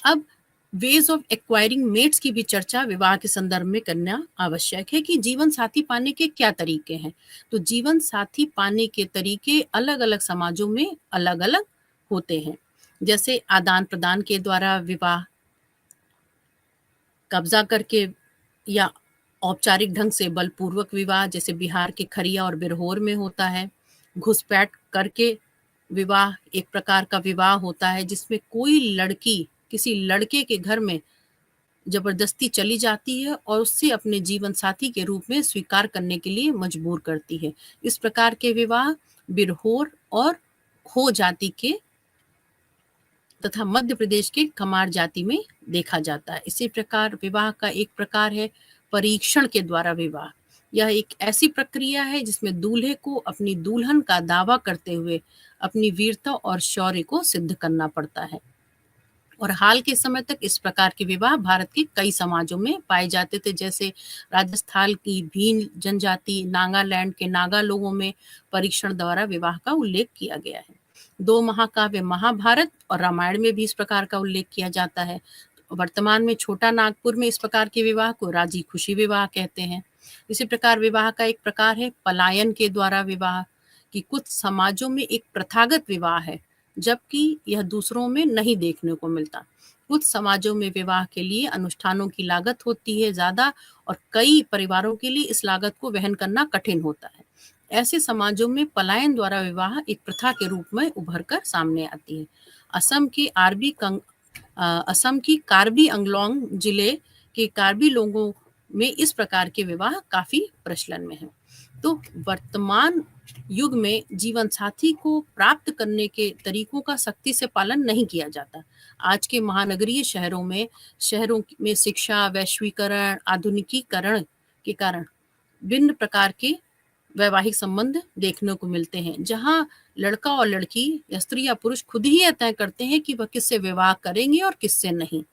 अब वेज ऑफ एक्वायरिंग मेट्स की भी चर्चा विवाह के संदर्भ में करना आवश्यक है कि जीवन साथी पाने के क्या तरीके हैं। तो जीवन साथी पाने के तरीके अलग अलग समाजों में अलग अलग होते हैं, जैसे आदान प्रदान के द्वारा विवाह, कब्जा करके या औपचारिक ढंग से बलपूर्वक विवाह जैसे बिहार के खरिया और बिरहोर में होता है। घुसपैठ करके विवाह एक प्रकार का विवाह होता है जिसमें कोई लड़की किसी लड़के के घर में जबरदस्ती चली जाती है और उससे अपने जीवन साथी के रूप में स्वीकार करने के लिए मजबूर करती है। इस प्रकार के विवाह बिरहोर और हो जाति के तथा मध्य प्रदेश के कमार जाति में देखा जाता है। इसी प्रकार विवाह का एक प्रकार है परीक्षण के द्वारा विवाह। यह एक ऐसी प्रक्रिया है जिसमें दूल्हे को अपनी दुल्हन का दावा करते हुए अपनी वीरता और शौर्य को सिद्ध करना पड़ता है। और हाल के समय तक इस प्रकार के विवाह भारत के कई समाजों में पाए जाते थे, जैसे राजस्थान की भील जनजाति, नागालैंड के नागा लोगों में परीक्षण द्वारा विवाह का उल्लेख किया गया है। 2 महाकाव्य महाभारत और रामायण में भी इस प्रकार का उल्लेख किया जाता है। वर्तमान में छोटा नागपुर में इस प्रकार के विवाह को राजी खुशी विवाह कहते हैं। इसी प्रकार विवाह का एक प्रकार है पलायन के द्वारा विवाह, कि कुछ समाजों में एक प्रथागत विवाह है जबकि यह दूसरों में नहीं देखने को मिलता। कुछ समाजों में विवाह के लिए अनुष्ठानों की लागत होती है ज्यादा और कई परिवारों के लिए इस लागत को वहन करना कठिन होता है। ऐसे समाजों में पलायन द्वारा विवाह एक प्रथा के रूप में उभर कर सामने आती है। असम की कार्बी अंगलोंग जिले के कार्बी लोगों में इस प्रकार के विवाह काफी प्रचलन में है। तो वर्तमान युग में जीवन साथी को प्राप्त करने के तरीकों का सख्ती से पालन नहीं किया जाता। आज के महानगरीय शहरों में शिक्षा, वैश्वीकरण, आधुनिकीकरण के कारण भिन्न प्रकार के वैवाहिक संबंध देखने को मिलते हैं, जहां लड़का और लड़की या स्त्री या पुरुष खुद ही यह तय करते हैं कि वह किससे विवाह करेंगे और किससे नहीं।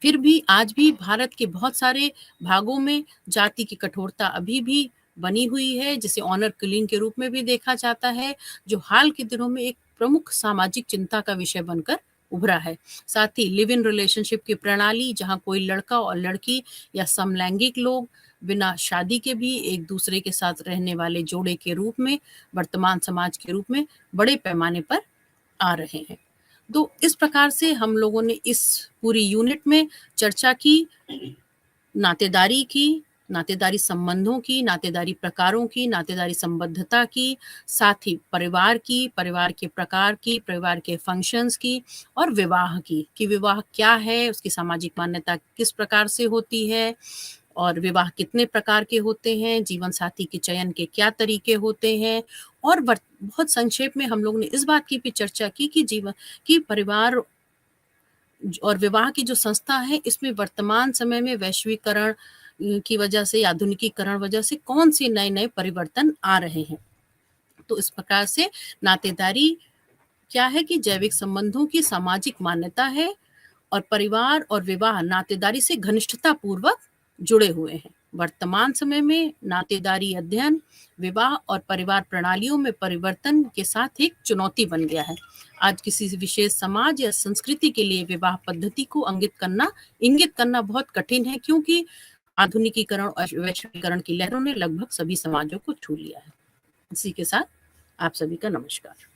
फिर भी आज भी भारत के बहुत सारे भागों में जाति की कठोरता अभी भी बनी हुई है, जिसे ऑनर किलिंग के रूप में भी देखा जाता है, जो हाल के दिनों में एक प्रमुख सामाजिक चिंता का विषय बनकर उभरा है। साथ ही लिव इन रिलेशनशिप की प्रणाली, जहां कोई लड़का और लड़की या समलैंगिक लोग बिना शादी के भी एक दूसरे के साथ रहने वाले जोड़े के रूप में वर्तमान समाज के रूप में बड़े पैमाने पर आ रहे हैं। तो इस प्रकार से हम लोगों ने इस पूरी यूनिट में चर्चा की नातेदारी की, नातेदारी संबंधों की, नातेदारी प्रकारों की, नातेदारी संबद्धता की, साथ ही परिवार की, परिवार के प्रकार की, परिवार के फंक्शंस की और विवाह की, कि विवाह क्या है, उसकी सामाजिक मान्यता किस प्रकार से होती है और विवाह कितने प्रकार के होते हैं, जीवन साथी के चयन के क्या तरीके होते हैं। और बहुत संक्षेप में हम लोग ने इस बात की भी चर्चा की कि परिवार और विवाह की जो संस्था है, इसमें वर्तमान समय में वैश्वीकरण की वजह से, आधुनिकीकरण वजह से कौन से नए नए परिवर्तन आ रहे हैं। तो इस प्रकार से नातेदारी क्या है कि जैविक संबंधों की सामाजिक मान्यता है और परिवार और विवाह नातेदारी से घनिष्ठता पूर्वक जुड़े हुए हैं। वर्तमान समय में नातेदारी अध्ययन विवाह और परिवार प्रणालियों में परिवर्तन के साथ एक चुनौती बन गया है। आज किसी विशेष समाज या संस्कृति के लिए विवाह पद्धति को इंगित करना बहुत कठिन है, क्योंकि आधुनिकीकरण और वैश्वीकरण की लहरों ने लगभग सभी समाजों को छू लिया है। इसी के साथ आप सभी का नमस्कार।